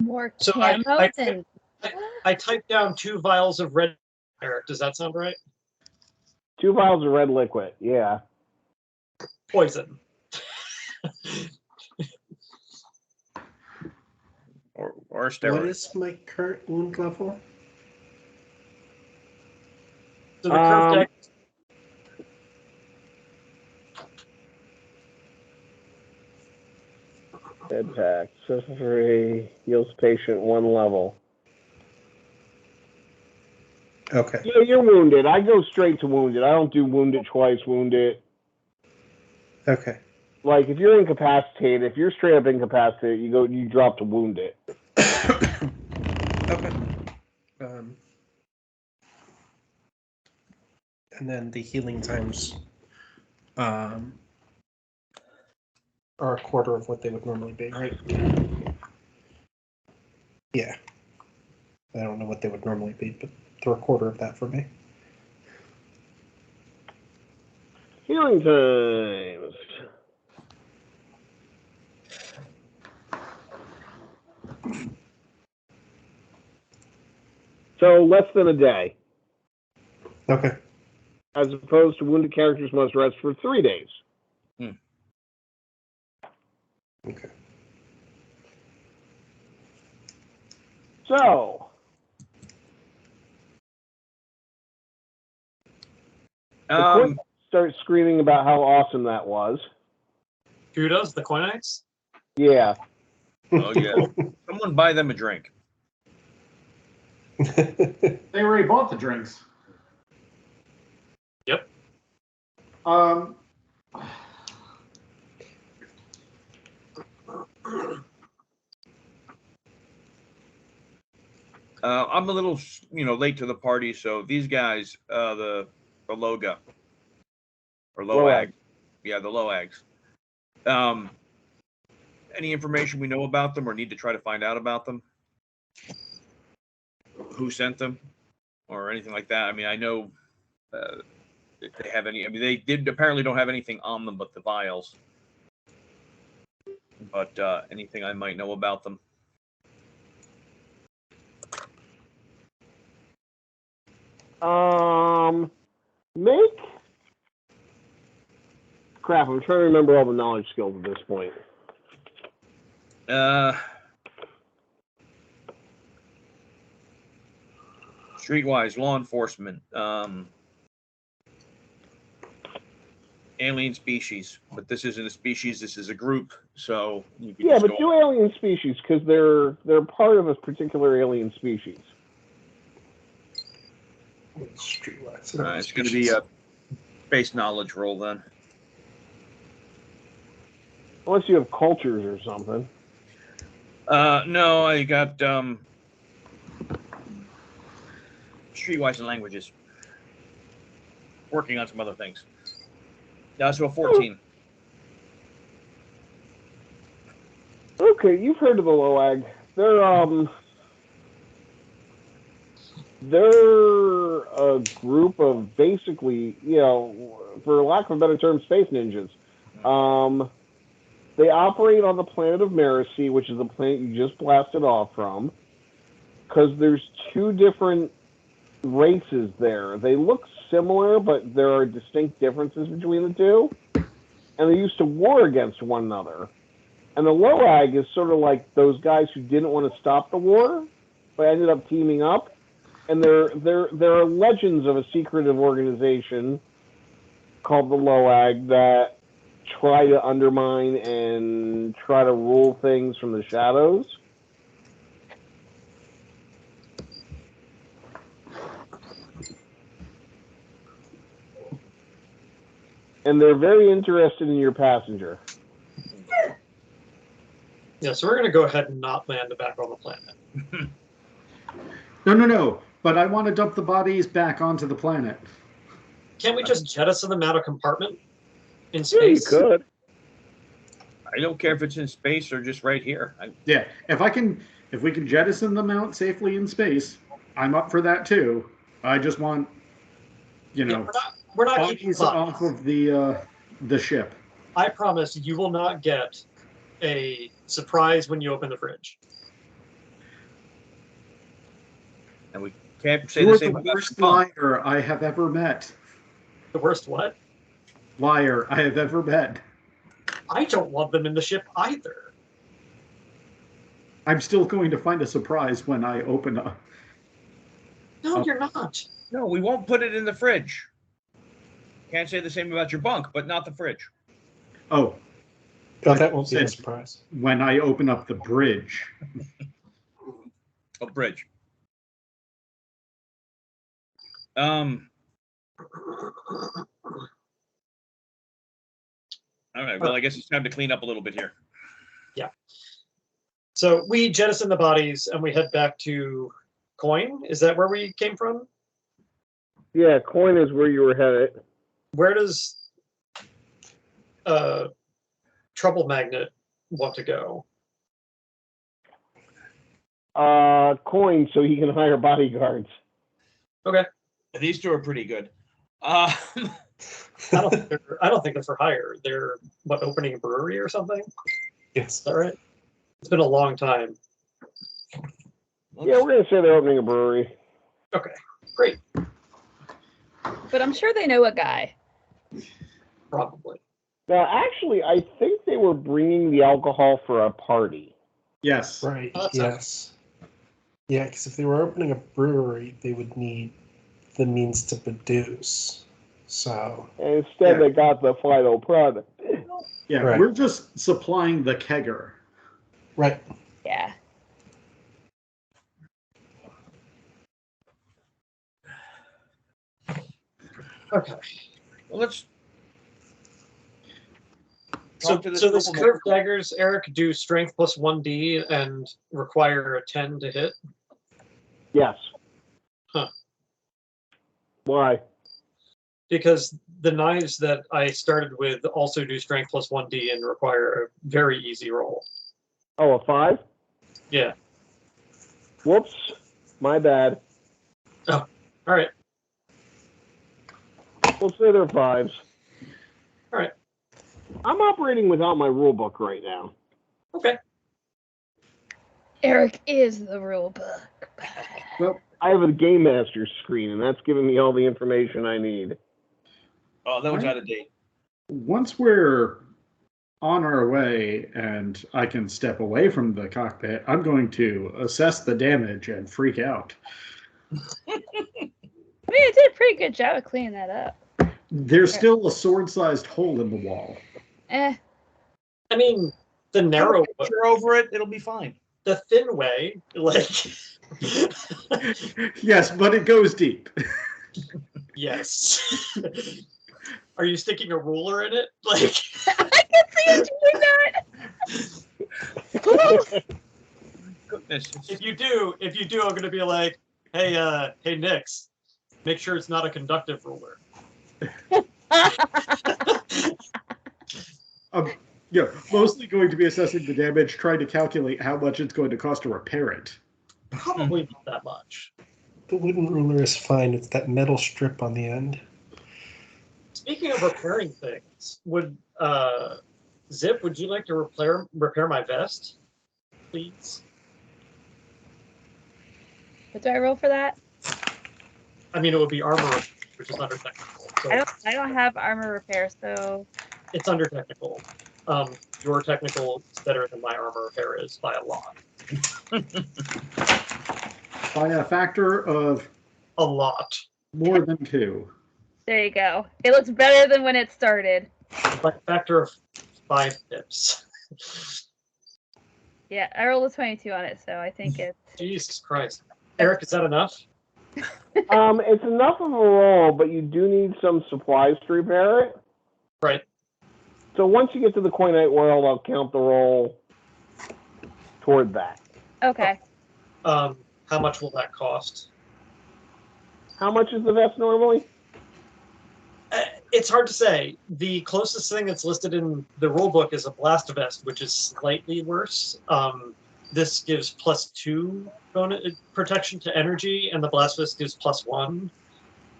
More So camo than... I typed down 2 vials of red. Eric, does that sound right? 2 vials of red liquid, yeah. Poison. Or What steroids. is my current wound level? So the curved deck. Med pack. Accessory heals patient 1 level. Okay. Yeah, you're wounded. I go straight to wounded. I don't do wounded twice, wounded. Okay. Like if you're incapacitated, if you're straight up incapacitated, you drop to wound it. Okay. And then the healing times are a quarter of what they would normally be, right? Yeah. I don't know what they would normally be, but they're a quarter of that for me. Healing times. So less than a day, Okay. as opposed to wounded characters must rest for 3 days. Okay. So, the coin starts screaming about how awesome that was. Who does the Coinites? Yeah. Oh yeah. Someone buy them a drink. They already bought the drinks. Yep. I'm a little, late to the party, so these guys, the Loga or Loag, yeah, the Loags. Any information we know about them, or need to try to find out about them? Who sent them, or anything like that? I mean, I know if they have any. I mean, they apparently don't have anything on them but the vials. But anything I might know about them? Make. Crap, I'm trying to remember all the knowledge skills at this point. Streetwise, law enforcement, alien species, but this isn't a species. This is a group. So you can just but do alien species because they're part of a particular alien species. Streetwise. It's going to be a base knowledge roll then. Unless you have cultures or something. No, I got streetwise and languages. Working on some other things. So a 14. Okay, you've heard of the Loag. They're a group of basically, for lack of a better term, space ninjas. They operate on the planet of Marasi, which is the planet you just blasted off from, because there's two different races there. They look similar, but there are distinct differences between the two, and they used to war against one another. And the Loag is sort of like those guys who didn't want to stop the war, but ended up teaming up. And there are legends of a secretive organization called the Loag that try to undermine and try to rule things from the shadows. And they're very interested in your passenger. Yeah, so we're going to go ahead and not land back on the planet. No. But I want to dump the bodies back onto the planet. Can't we just jettison them out of compartment in space? Yeah, you could. I don't care if it's in space or just right here. Yeah, if we can jettison them out safely in space, I'm up for that too. I just want, we're not keeping bodies off of the ship. I promise you will not get a surprise when you open the fridge. And we can't say You're the same the about worst your pump. liar I have ever met. The worst what? Liar I have ever met. I don't want them in the ship either. I'm still going to find a surprise when I open up. No, you're not. No, we won't put it in the fridge. Can't say the same about your bunk, but not the fridge. Oh. That won't be a surprise. When I open up the bridge. Oh, bridge. All right. Well, I guess it's time to clean up a little bit here. So we jettison the bodies and we head back to Coin. Is that where we came from? Yeah, Coin is where you were headed. Where does Trouble Magnet want to go? Coin, so he can hire bodyguards. Okay. These two are pretty good. I don't think they're for hire. They're opening a brewery or something? Yes. Is that right? It's been a long time. Yeah, we're gonna say they're opening a brewery. Okay, great. But I'm sure they know a guy. Probably. Now, actually, I think they were bringing the alcohol for a party. Yes. Right. That's Yes. Yeah, because if they were opening a brewery, they would need the means to produce. So. And instead, Yeah. they got the final product. Yeah, Right. we're just supplying the kegger. Right. Yeah. Okay. Well, let's. So talk to this those trouble curved daggers, Eric, do strength plus 1d and require a 10 to hit. Yes. Huh. Why? Because the knives that I started with also do strength plus 1d and require a very easy roll. Oh, a 5? Yeah. Whoops. My bad. All right. We'll say they're 5s. All right. I'm operating without my rule book right now. Okay. Eric is the rule book. Well, I have a Game Master screen, and that's giving me all the information I need. Oh, that one's Right. out of date. once we're on our way and I can step away from the cockpit, I'm going to assess the damage and freak out. I mean, it did a pretty good job of cleaning that up. There's still a sword-sized hole in the wall. Eh. I mean, the narrow, You're over it. It'll be fine. the thin way, like, Yes, but it goes deep. yes. Are you sticking a ruler in it? Like, I can see you doing that. Goodness. if you do, I'm gonna be like, hey, Nix, make sure it's not a conductive ruler. Yeah, mostly going to be assessing the damage, trying to calculate how much it's going to cost to repair it. Probably not that much. The wooden ruler is fine. It's that metal strip on the end. Speaking of repairing things, would Zip, would you like to repair my vest, please? What do I roll for that? I mean, it would be armor, which is under technical. So I don't have armor repair, so it's under technical. Your technical is better than my armor repair is by a lot. By a factor of A lot. more than 2. there you go. It looks better than when it started. By a factor of 5 pips. Yeah, I rolled a 22 on it, so I think it's Jesus Christ. Eric, is that enough? It's enough of a roll, but you do need some supplies to repair it. Right. So once you get to the Coinite world, I'll count the roll toward that. okay. How much will that cost? How much is the vest normally? It's hard to say. The closest thing that's listed in the rulebook is a blast vest, which is slightly worse. This gives +2 bonus protection to energy, and the blast vest gives +1.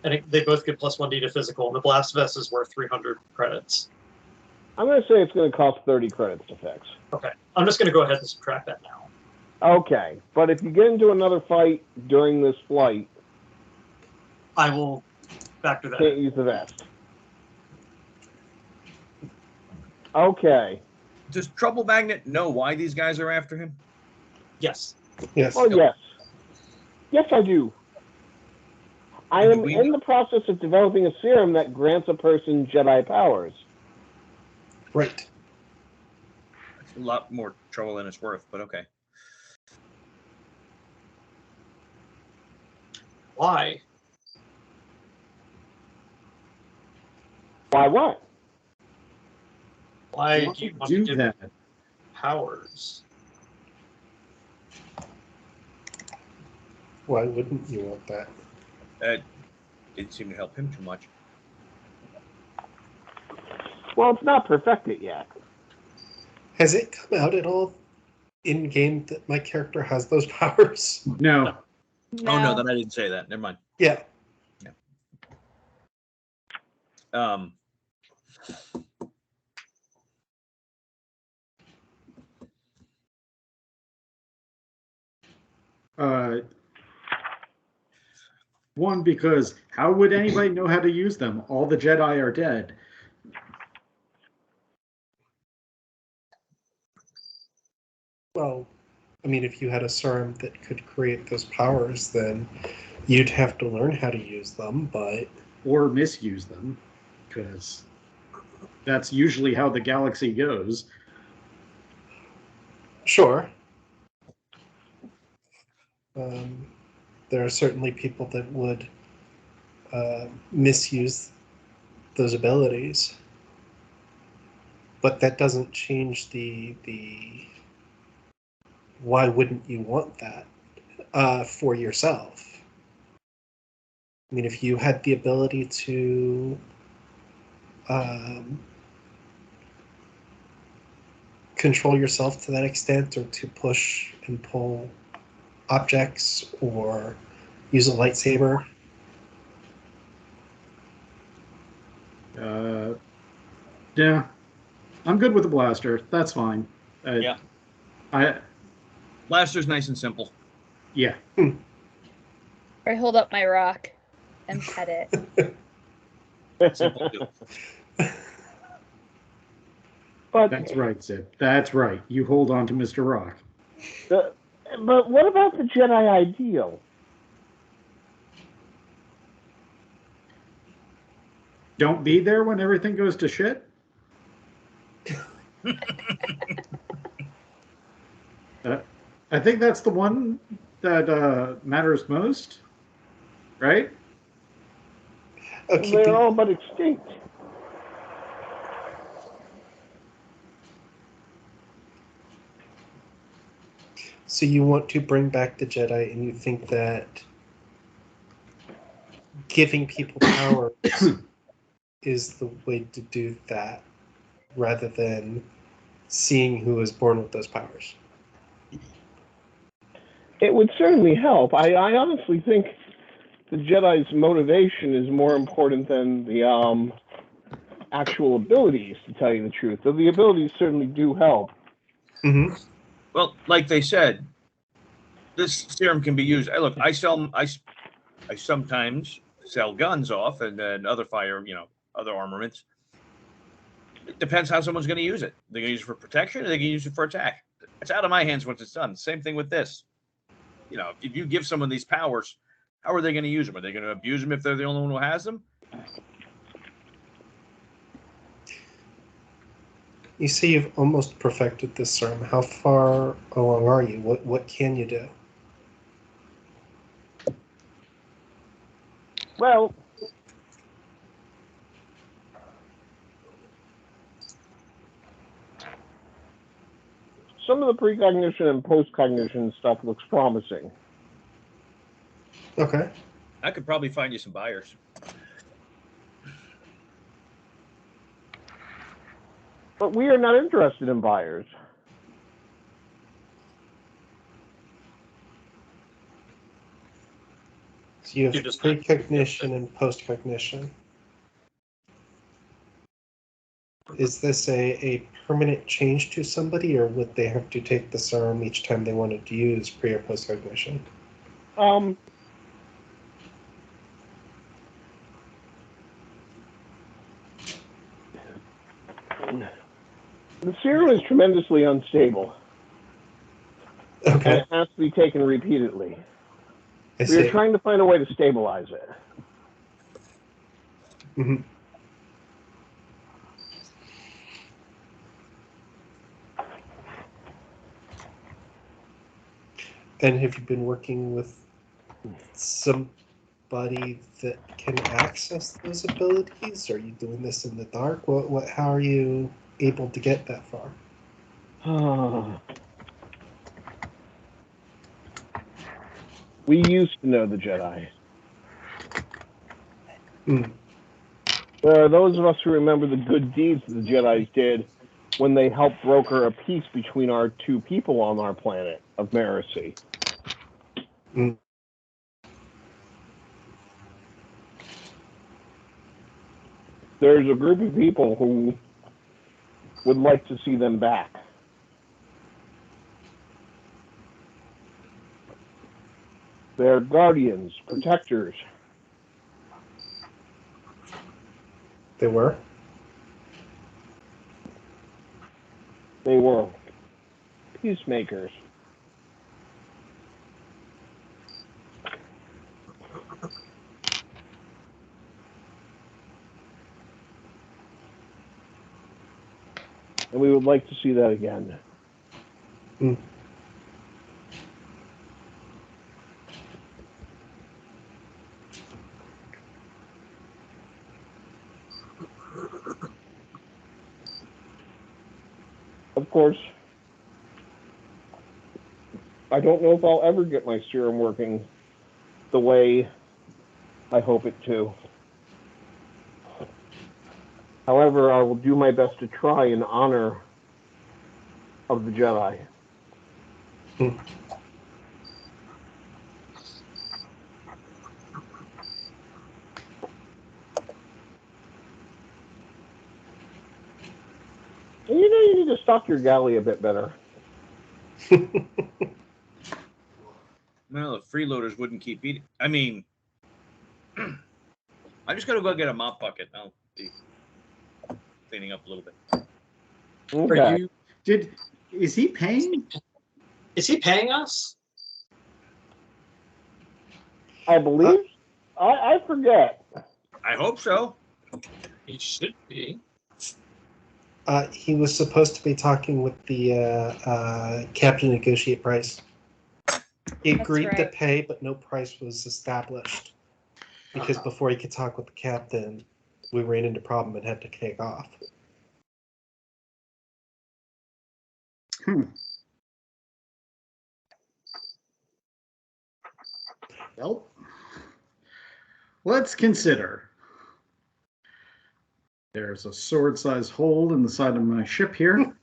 And they both give +1d to physical, and the blast vest is worth 300 credits. I'm going to say it's going to cost 30 credits to fix. Okay, I'm just going to go ahead and subtract that now. Okay, but if you get into another fight during this flight, I will factor that can't in. use the vest. Okay. Does Trouble Magnet know why these guys are after him? Yes. Yes. Oh, yes. Yes, I do. I And am we- in the process of developing a serum that grants a person Jedi powers. Right. It's a lot more trouble than it's worth, but okay. Why? Why what? Why do you want to give that? powers? Why wouldn't you want that? That didn't seem to help him too much. Well, it's not perfected yet. Has it come out at all in game that my character has those powers? No. Oh no, then I didn't say that. Never mind. Yeah. One, because how would anybody know how to use them? All the Jedi are dead. Well, I mean, if you had a serum that could create those powers, then you'd have to learn how to use them, but... Or misuse them, because that's usually how the galaxy goes. Sure. There are certainly people that would misuse those abilities, but that doesn't change the why wouldn't you want that for yourself? I mean, if you had the ability to control yourself to that extent, or to push and pull objects, or use a lightsaber. Yeah. I'm good with the blaster. That's fine. Yeah. Blaster's nice and simple. Yeah. Or hold up my rock and pet it. Simple too. But That's right, Zip. That's right. You hold on to Mr. Rock. but what about the Jedi ideal? Don't be there when everything goes to shit? I think that's the one that matters most, right? They're all but extinct. So you want to bring back the Jedi, and you think that giving people powers is the way to do that, rather than seeing who is born with those powers. It would certainly help. I honestly think the Jedi's motivation is more important than the actual abilities, to tell you the truth. Though the abilities certainly do help. Mm-hmm. Well, like they said, this serum can be used. Look, I sometimes sell guns off, and then other other armaments. It depends how someone's going to use it. They're going to use it for protection, or they're going to use it for attack. It's out of my hands once it's done. Same thing with this. If you give someone these powers, how are they going to use them? Are they going to abuse them if they're the only one who has them? You say you've almost perfected this serum. How far along are you? What can you do? Well, some of the precognition and postcognition stuff looks promising. Okay. I could probably find you some buyers. But we are not interested in buyers. So you have You're just- precognition and postcognition. Is this a permanent change to somebody, or would they have to take the serum each time they wanted to use pre or postcognition? The serum is tremendously unstable. And Okay. it has to be taken repeatedly. I We see. are trying to find a way to stabilize it. Mm-hmm. And have you been working with somebody that can access those abilities? Are you doing this in the dark? How are you able to get that far. We used to know the Jedi. Mm. There are those of us who remember the good deeds the Jedi did when they helped broker a peace between our two people on our planet of Marasi. Mm. There's a group of people who would like to see them back. They're guardians, protectors. They were? They were peacemakers. And we would like to see that again. Mm. Of course, I don't know if I'll ever get my serum working the way I hope it to. However, I will do my best to try in honor of the Jedi. Mm. And you know, you need to stock your galley a bit better. Well, the freeloaders wouldn't keep eating. I mean, I just gotta go get a mop bucket. I'll be cleaning up a little bit. Okay. Are you? Is he paying? Is he paying us? I believe. I forget. I hope so. He should be. He was supposed to be talking with the captain to negotiate price. He That's agreed to right. pay, but no price was established. Because before he could talk with the captain, we ran into a problem and had to take off. Well, let's consider. There's a sword-sized hole in the side of my ship here.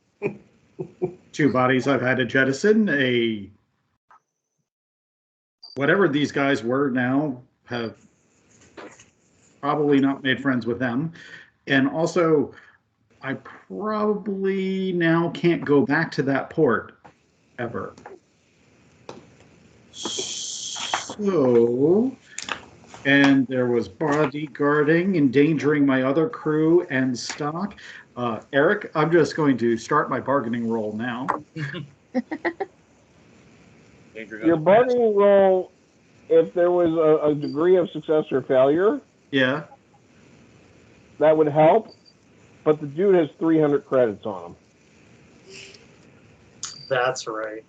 2 bodies I've had to jettison. Whatever these guys were now have probably not made friends with them. And also, I probably now can't go back to that port ever. So, and there was bodyguarding, endangering my other crew and stock. Eric, I'm just going to start my bargaining roll now. Your bargaining roll, if there was a degree of success or failure, Yeah. that would help. But the dude has 300 credits on him. That's right.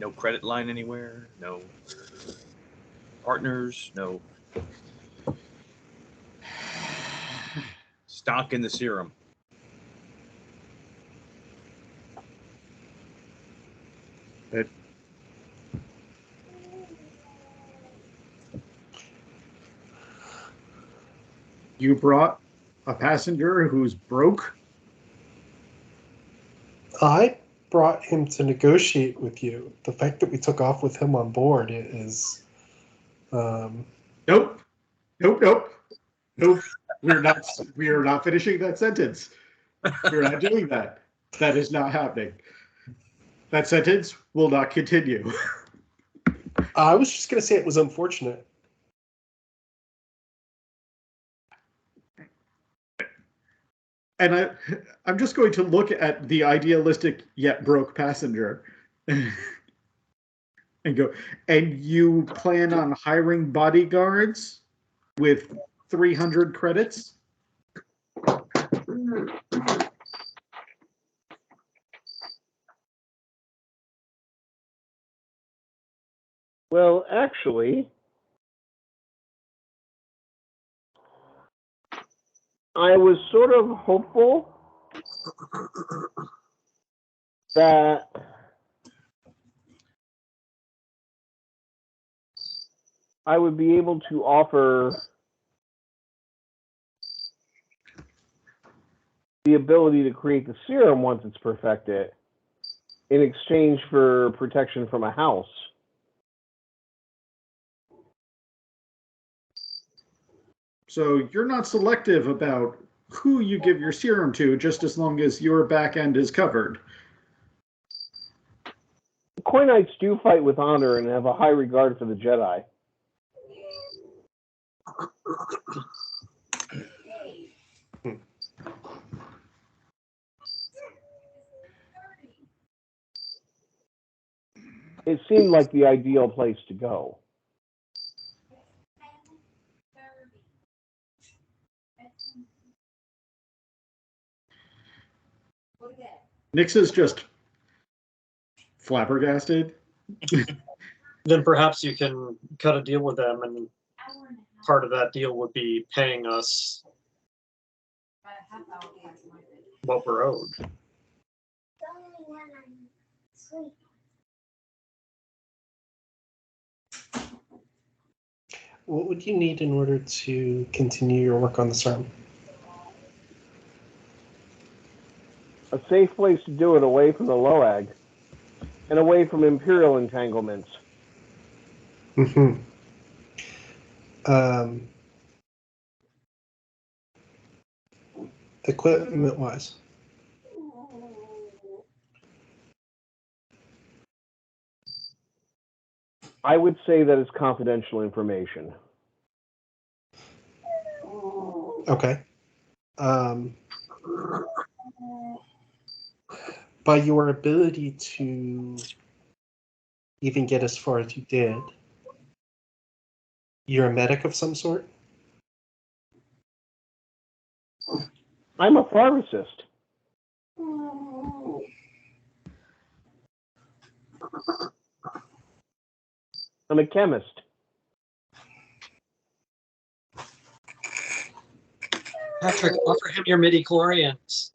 No credit line anywhere. No partners. No stock in the serum. But you brought a passenger who's broke? I brought him to negotiate with you. The fact that we took off with him on board is... Nope. Nope. We are not finishing that sentence. We're not doing that. That is not happening. That sentence will not continue. I was just going to say it was unfortunate. And I'm just going to look at the idealistic yet broke passenger and go, and you plan on hiring bodyguards with 300 credits? Well, actually, I was sort of hopeful that I would be able to offer the ability to create the serum once it's perfected in exchange for protection from a house. So you're not selective about who you give your serum to, just as long as your back end is covered. The Coinites do fight with honor and have a high regard for the Jedi. It seemed like the ideal place to go. Nix is just flabbergasted. Then perhaps you can cut a deal with them, and part of that deal would be paying us what we're owed. What would you need in order to continue your work on the serum? A safe place to do it away from the Loag and away from Imperial entanglements. Mm-hmm. Equipment-wise. I would say that it's confidential information. Okay. By your ability to even get as far as you did, you're a medic of some sort? I'm a pharmacist. I'm a chemist. Patrick, offer him your midi-chlorians.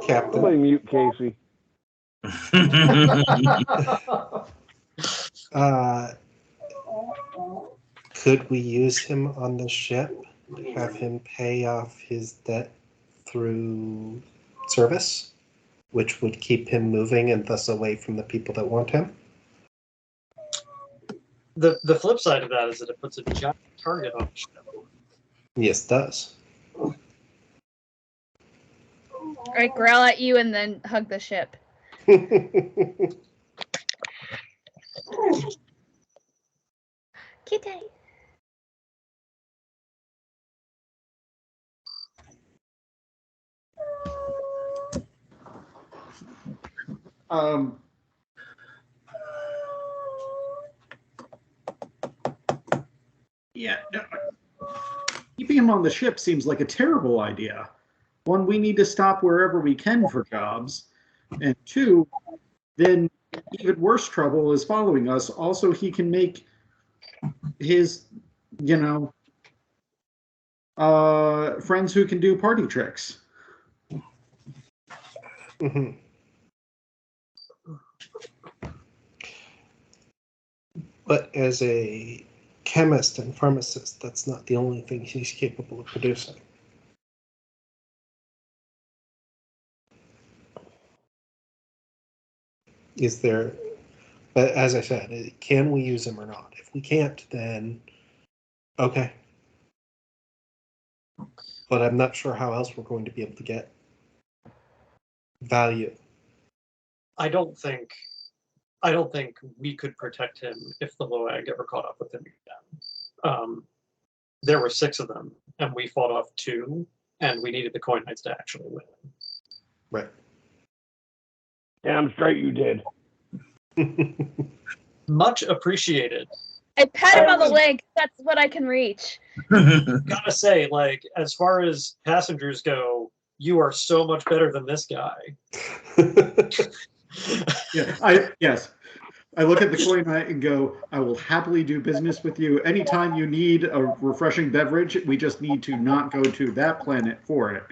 Captain. Somebody mute Casey. Could we use him on the ship? Have him pay off his debt through service, which would keep him moving and thus away from the people that want him? The flip side of that is that it puts a giant target on the ship. Yes, it does. I growl at you and then hug the ship. Kitty. Yeah, no, keeping him on the ship seems like a terrible idea. One, we need to stop wherever we can for jobs. And two, then even worse trouble is following us. Also, he can make his, friends who can do party tricks. Mm-hmm. But as a chemist and pharmacist, that's not the only thing he's capable of producing. Is there, but as I said, can we use him or not? If we can't, then okay. But I'm not sure how else we're going to be able to get value. I don't think we could protect him if the Loag ever caught up with him again. There were 6 of them, and we fought off 2, and we needed the Coinites to actually win. Right. Damn straight you did. Much appreciated. I pat him on the leg. That's what I can reach. Gotta say, like, as far as passengers go, you are so much better than this guy. Yeah, yes. I look at the coin knight and go, I will happily do business with you. Anytime you need a refreshing beverage, we just need to not go to that planet for it.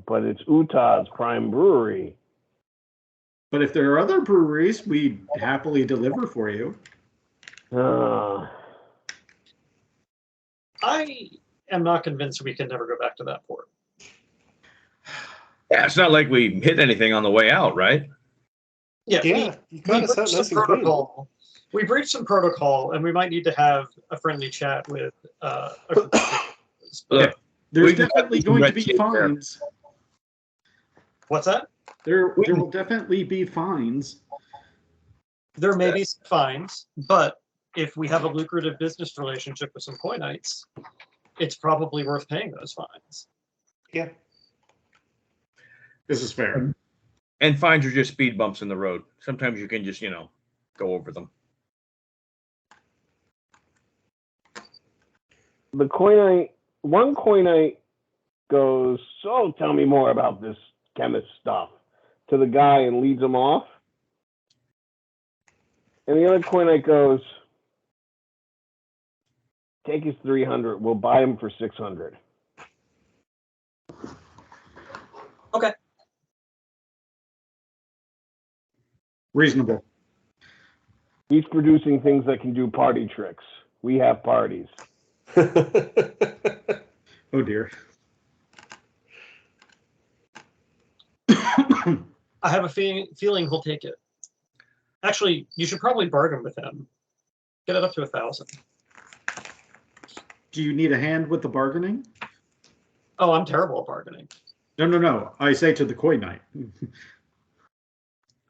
But it's Utah's prime brewery. But if there are other breweries, we happily deliver for you. I am not convinced we can never go back to that port. Yeah, it's not like we hit anything on the way out, right? Yeah, Yeah, you got us out breached nice some and clean. protocol. We breached some protocol, and we might need to have a friendly chat with a group of people. Look, There's we can definitely cut some going to red be tape there. fines. What's that? There will definitely be fines. There may be some fines, but if we have a lucrative business relationship with some coinites, it's probably worth paying those fines. Yeah. This is fair. And fines are just speed bumps in the road. Sometimes you can just, go over them. One coinite goes, so tell me more about this chemist stuff, to the guy and leads him off. And the other coinite goes, take his 300. We'll buy him for 600. Okay. Reasonable. He's producing things that can do party tricks. We have parties. Oh dear. I have a feeling he'll take it. Actually, you should probably bargain with him. Get it up to 1,000. Do you need a hand with the bargaining? Oh, I'm terrible at bargaining. No. I say to the coin knight.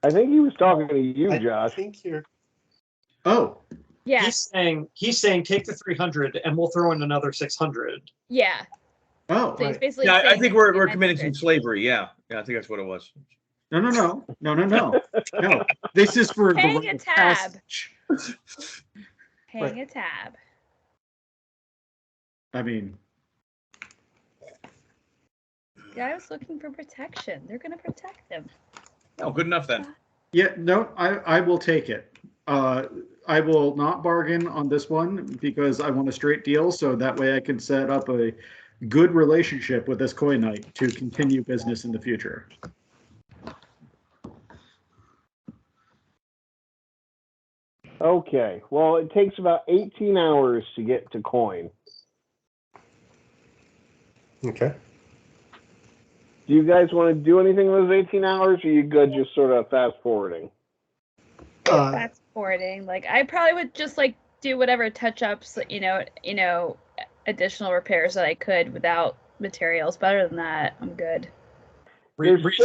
I think he was talking to you, I Josh. think you're. Oh, Yeah. He's saying take the 300 and we'll throw in another 600. Yeah. oh. So he's Right. basically Yeah, I saying think that we're he might committing be some rich. slavery. Yeah, I think that's what it was. No. No. This is for Hang the a rite of tab. passage. Hang a tab. I mean, Guy was looking for protection. They're gonna protect him. Oh, good enough then. yeah, no, I will take it. I will not bargain on this one because I want a straight deal, so that way I can set up a good relationship with this coin knight to continue business in the future. Okay. Well, it takes about 18 hours to get to coin. Okay. Do you guys want to do anything in those 18 hours, or are you good just sort of fast forwarding? Fast forwarding. Like I probably would just like do whatever touch ups, additional repairs that I could without materials. But other than that, I'm good. There's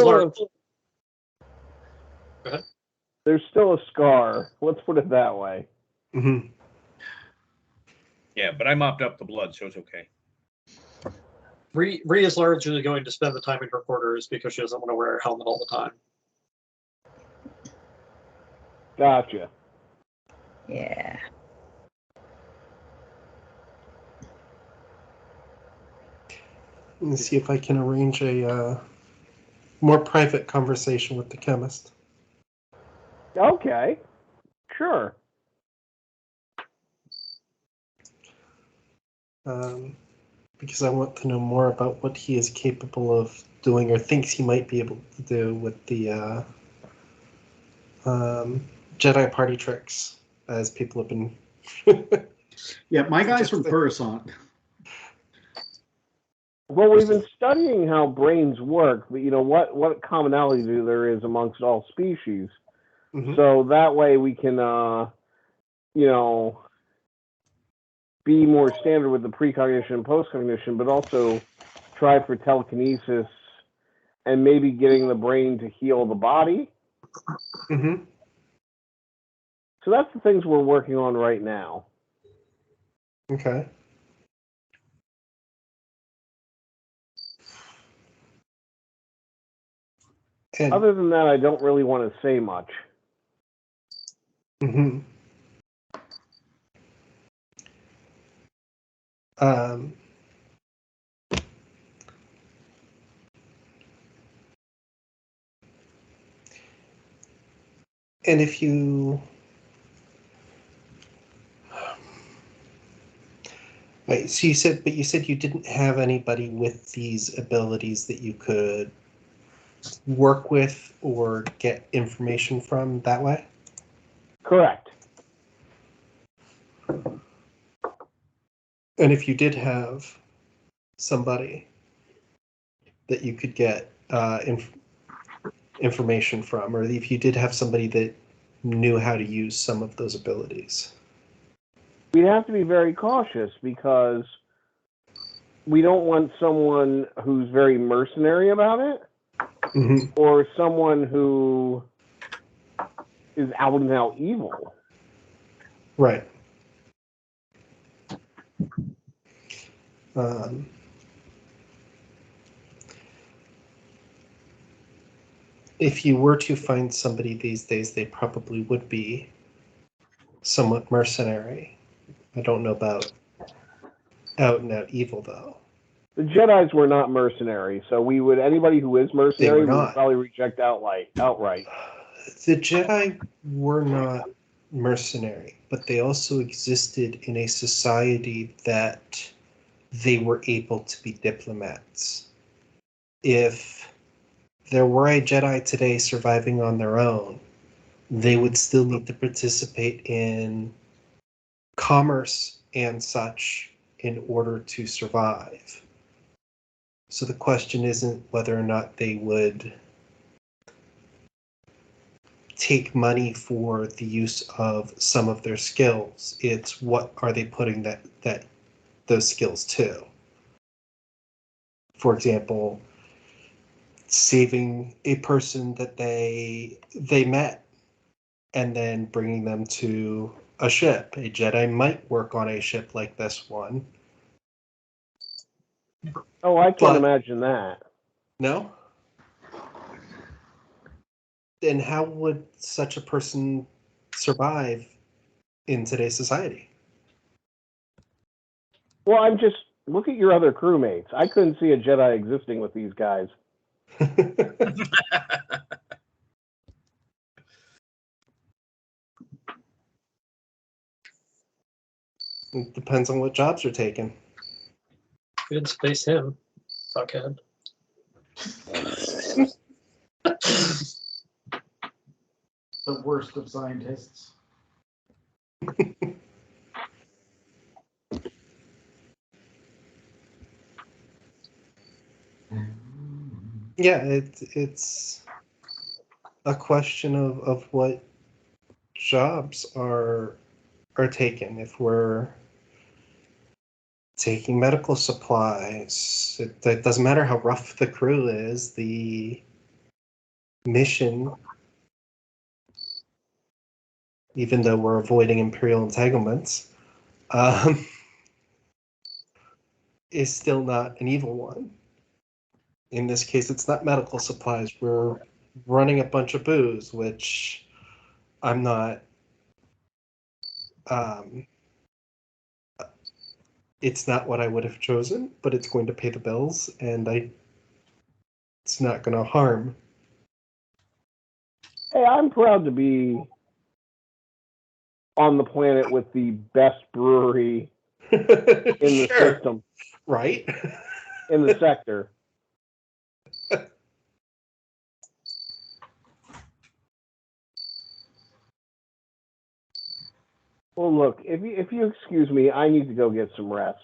still a scar. Let's put it that way. Mm-hmm. Yeah, but I mopped up the blood, so it's okay. Rhea is largely going to spend the time in her quarters because she doesn't want to wear her helmet all the time. Gotcha. Yeah. Let me see if I can arrange a more private conversation with the chemist. Okay. Sure. Because I want to know more about what he is capable of doing or thinks he might be able to do with the Jedi party tricks, as people have been. Yeah, my guy's from Coruscant. Well, we've been studying how brains work, but what commonality there is amongst all species. Mhm. So that way we can, be more standard with the precognition and postcognition, but also try for telekinesis and maybe getting the brain to heal the body. Mm-hmm. So that's the things we're working on right now. Okay. And, Other than that, I don't really want to say much. mm-hmm. And if you... Right, so you said you didn't have anybody with these abilities that you could work with or get information from that way? Correct. And if you did have somebody that you could get information from, or if you did have somebody that knew how to use some of those abilities? We'd have to be very cautious because we don't want someone who's very mercenary about it Mm-hmm. or someone who is out and out evil. Right. If you were to find somebody these days, they probably would be somewhat mercenary. I don't know about out and out evil, though. The Jedis were not mercenary, so anybody who is mercenary we would not. probably reject outright. The Jedi were not mercenary, but they also existed in a society that they were able to be diplomats. If there were a Jedi today surviving on their own, they would still need to participate in commerce and such in order to survive. So the question isn't whether or not they would take money for the use of some of their skills. It's what are they putting those skills to? For example, saving a person that they met and then bringing them to a ship. A Jedi might work on a ship like this one. Oh, I can't imagine that. No? Then how would such a person survive in today's society? Well, look at your other crewmates. I couldn't see a Jedi existing with these guys. It depends on what jobs are taken. We didn't space him. Fuckhead. The worst of scientists. Yeah, it's a question of what jobs are taken. If we're taking medical supplies, it doesn't matter how rough the crew is, the mission, even though we're avoiding Imperial entanglements, is still not an evil one. In this case, it's not medical supplies. We're running a bunch of booze, which I'm not... it's not what I would have chosen, but it's going to pay the bills, and it's not going to harm. Hey, I'm proud to be on the planet with the best brewery in the system. Right? In the sector. Well, look, if you excuse me, I need to go get some rest.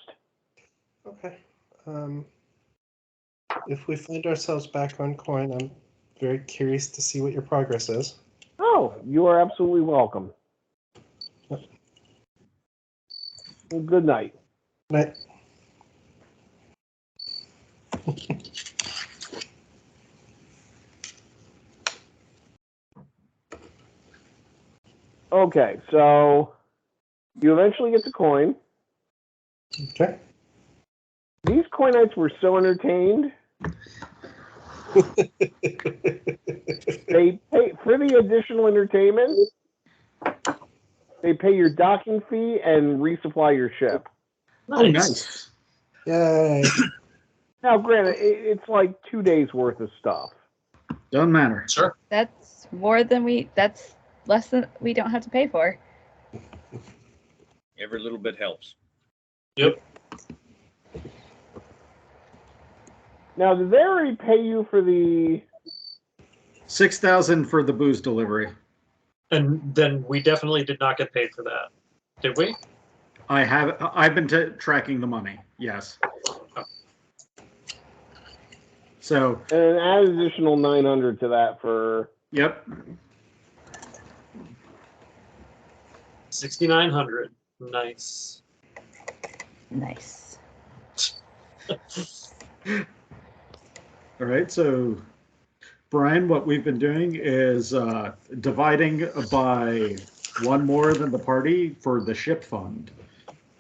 Okay. If we find ourselves back on coin, I'm very curious to see what your progress is. Oh, you are absolutely welcome. Yep. Well, good night. Night. Okay, so you eventually get the coin. Okay. These coinites were so entertained. They pay for the additional entertainment. They pay your docking fee and resupply your ship. Oh, nice. Yay. Now, granted, it's like 2 days worth of stuff. Doesn't matter. Sure. That's more than we. That's less than we don't have to pay for. Every little bit helps. Yep. Now, did they already pay you for the? 6,000 for the booze delivery. And then we definitely did not get paid for that, did we? I've been tracking the money. Yes. So. And add additional 900 to that for. Yep. 6,900. Nice. Nice. All right. So, Brian, what we've been doing is dividing by one more than the party for the ship fund.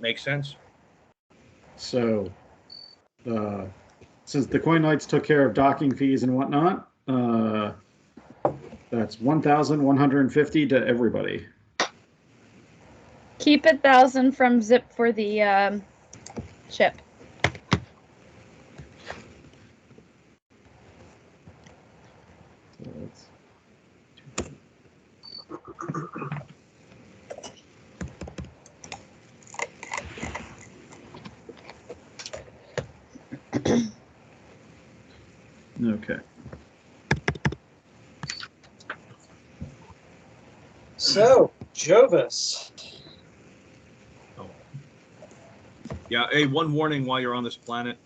Makes sense. So, since the Coin Knights took care of docking fees and whatnot, that's 1,150 to everybody. Keep 1,000 from Zip for the ship. So that's okay. So, Jovis. Yeah, hey, one warning while you're on this planet.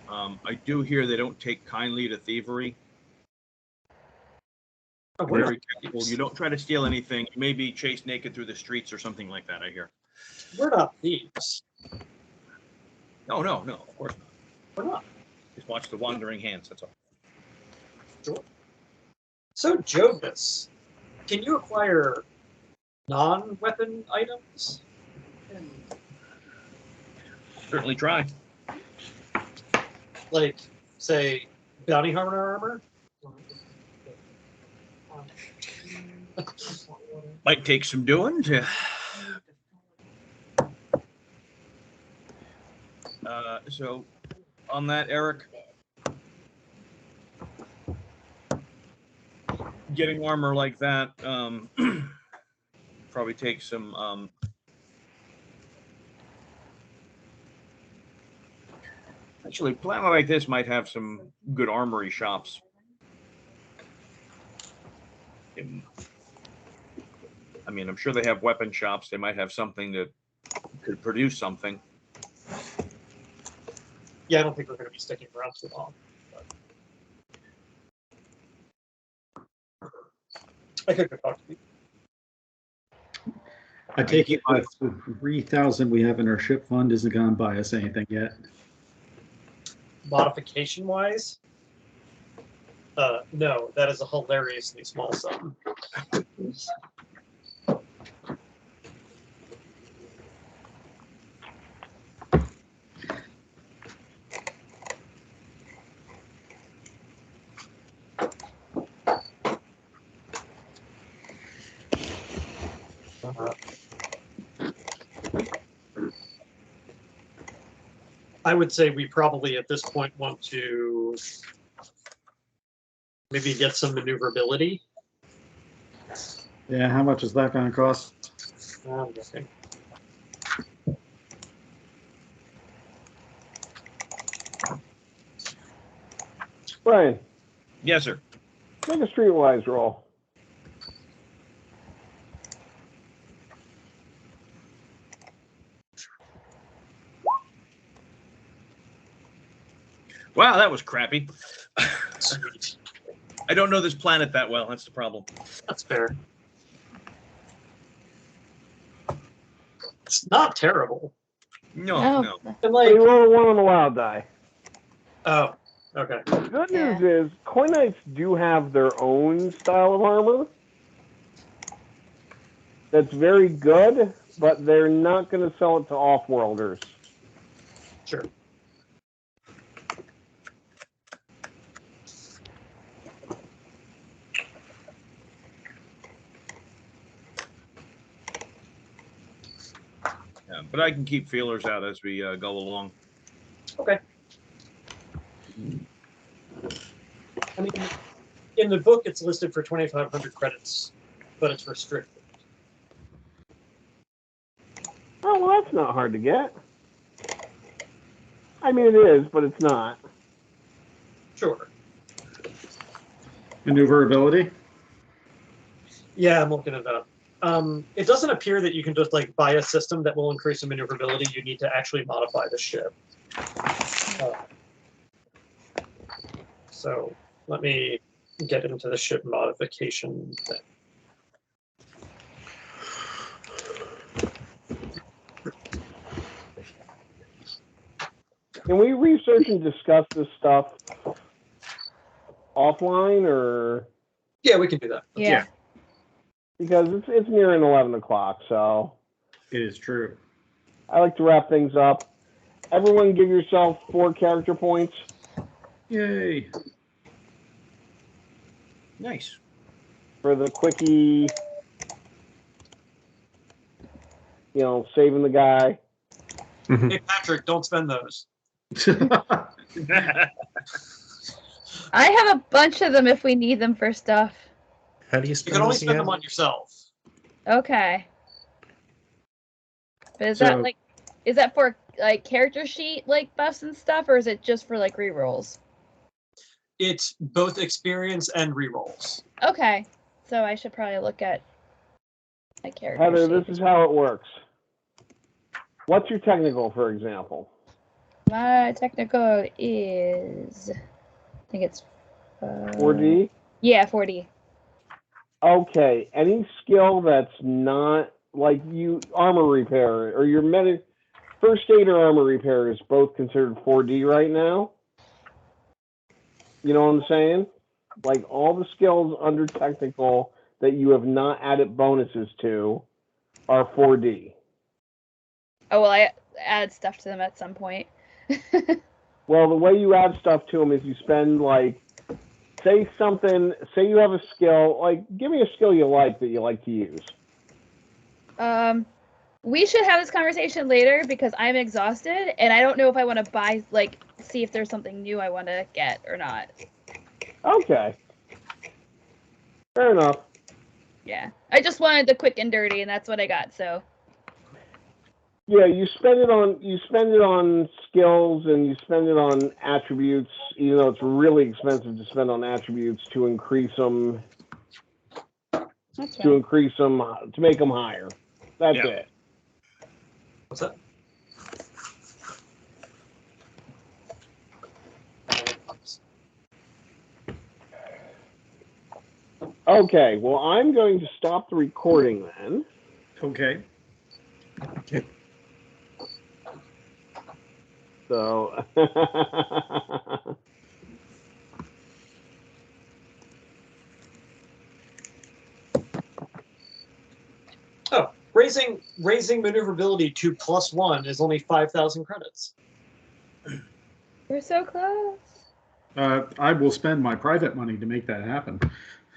I do hear they don't take kindly to thievery. Oh, we're Very careful. You don't try to steal anything. You may be chased naked through the streets or something like that, I hear. not thieves. No, of course not. We're not. Just watch the wandering hands, that's all. Sure. So, Jovis, can you acquire non-weapon items? Certainly try. Like, say, bounty hunter armor? Might take some doing to... So, on that, Eric, getting armor like that probably takes some... Actually, a planet like this might have some good armory shops. I mean, I'm sure they have weapon shops. They might have something that could produce something. Yeah, I don't think we're going to be sticking around too long. But I could go talk to people. I take it the 3,000 we have in our ship fund isn't going to buy us anything yet. Modification-wise? No, that is a hilariously small sum. I would say we probably at this point want to maybe get some maneuverability. Yeah, how much is that going to cost? I'm guessing. Brian, Yes, sir. make a streetwise roll. Wow, that was crappy. Sweet. I don't know this planet that well. That's the problem. That's fair. It's not terrible. No. And So like, you roll a 1 on the wild die. oh, okay. The good Yeah. news is, Coin Knights do have their own style of armor that's very good, but they're not going to sell it to off-worlders. Sure. Yeah, but I can keep feelers out as we go along. Okay. I mean, in the book, it's listed for 2,500 credits but it's restricted. Oh, well, that's not hard to get. I mean, it is, but it's not. Sure. Maneuverability. Yeah, I'm looking it up. It doesn't appear that you can just like buy a system that will increase the maneuverability. You need to actually modify the ship. So let me get into the ship modification thing. Can we research and discuss this stuff offline, or Yeah, we can do that. Yeah. because it's nearing 11 o'clock, so It is true. I like to wrap things up. Everyone, give yourself 4 character points Yay. Nice. for the quickie. Saving the guy. Hey, Patrick, don't spend those. I have a bunch of them if we need them for stuff. How do you You spend can only those spend them again? on yourself. Okay. But is So- that for like character sheet like buffs and stuff, or is it just for like rerolls? It's both experience and rerolls. Okay. So I should probably look at my character Heather, sheet. this is how it works. What's your technical, for example? My technical is, I think it's 4D? Yeah, 4D. Okay. Any skill that's not like armor repair or your first aid or armor repair is both considered 4D right now. You know what I'm saying? Like all the skills under technical that you have not added bonuses to are 4D. Oh, well, I add stuff to them at some point. Well, the way you add stuff to them is you spend say you have a skill, give me a skill you like that you like to use. We should have this conversation later because I'm exhausted and I don't know if I want to see if there's something new I want to get or not. Okay. Fair enough. Yeah. I just wanted the quick and dirty and that's what I got, so. Yeah, you spend it on skills and you spend it on attributes, even though it's really expensive to spend on attributes to increase them, That's to fine. make them higher. That's Yeah. it. What's that? Okay, well, I'm going to stop the recording then. Okay. So, Oh, raising maneuverability to +1 is only 5,000 credits. We're so close. I will spend my private money to make that happen.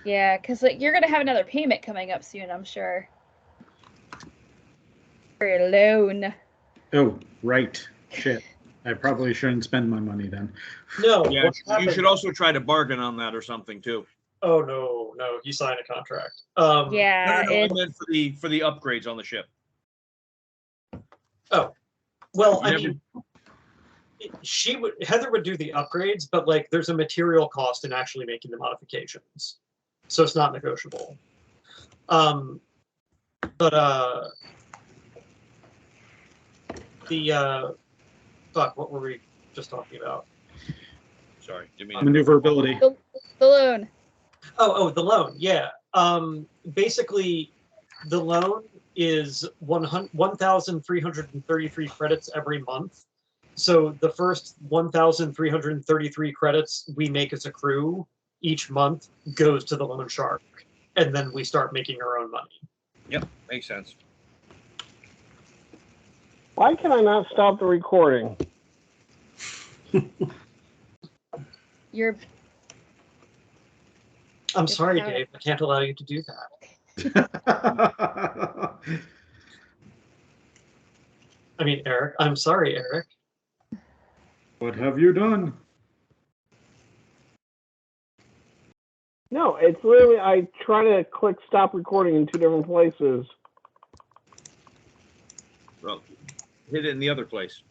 Yeah, because you're going to have another payment coming up soon, I'm sure. For your loan. Oh, right. Shit. I probably shouldn't spend my money then. No. Yeah, what you happened- should also try to bargain on that or something too. Oh no! You signed a contract. Yeah. No, I meant for the upgrades on the ship. Well, I You mean, Heather would do the upgrades, but there's a material cost in actually making the modifications, so it's not negotiable. What were we just talking about? Sorry, didn't mean to- Maneuverability. The loan. Oh, the loan. Yeah. Basically, the loan is 1,333 credits every month. So the first 1,333 credits we make as a crew each month goes to the loan shark, and then we start making our own money. Yep, makes sense. why can I not stop the recording? You're I'm sorry, got it. Dave. I can't allow you to do that. I mean, Eric. I'm sorry, Eric. What have you done? No, it's literally I try to click stop recording in 2 different places. Well, hit it in the other place.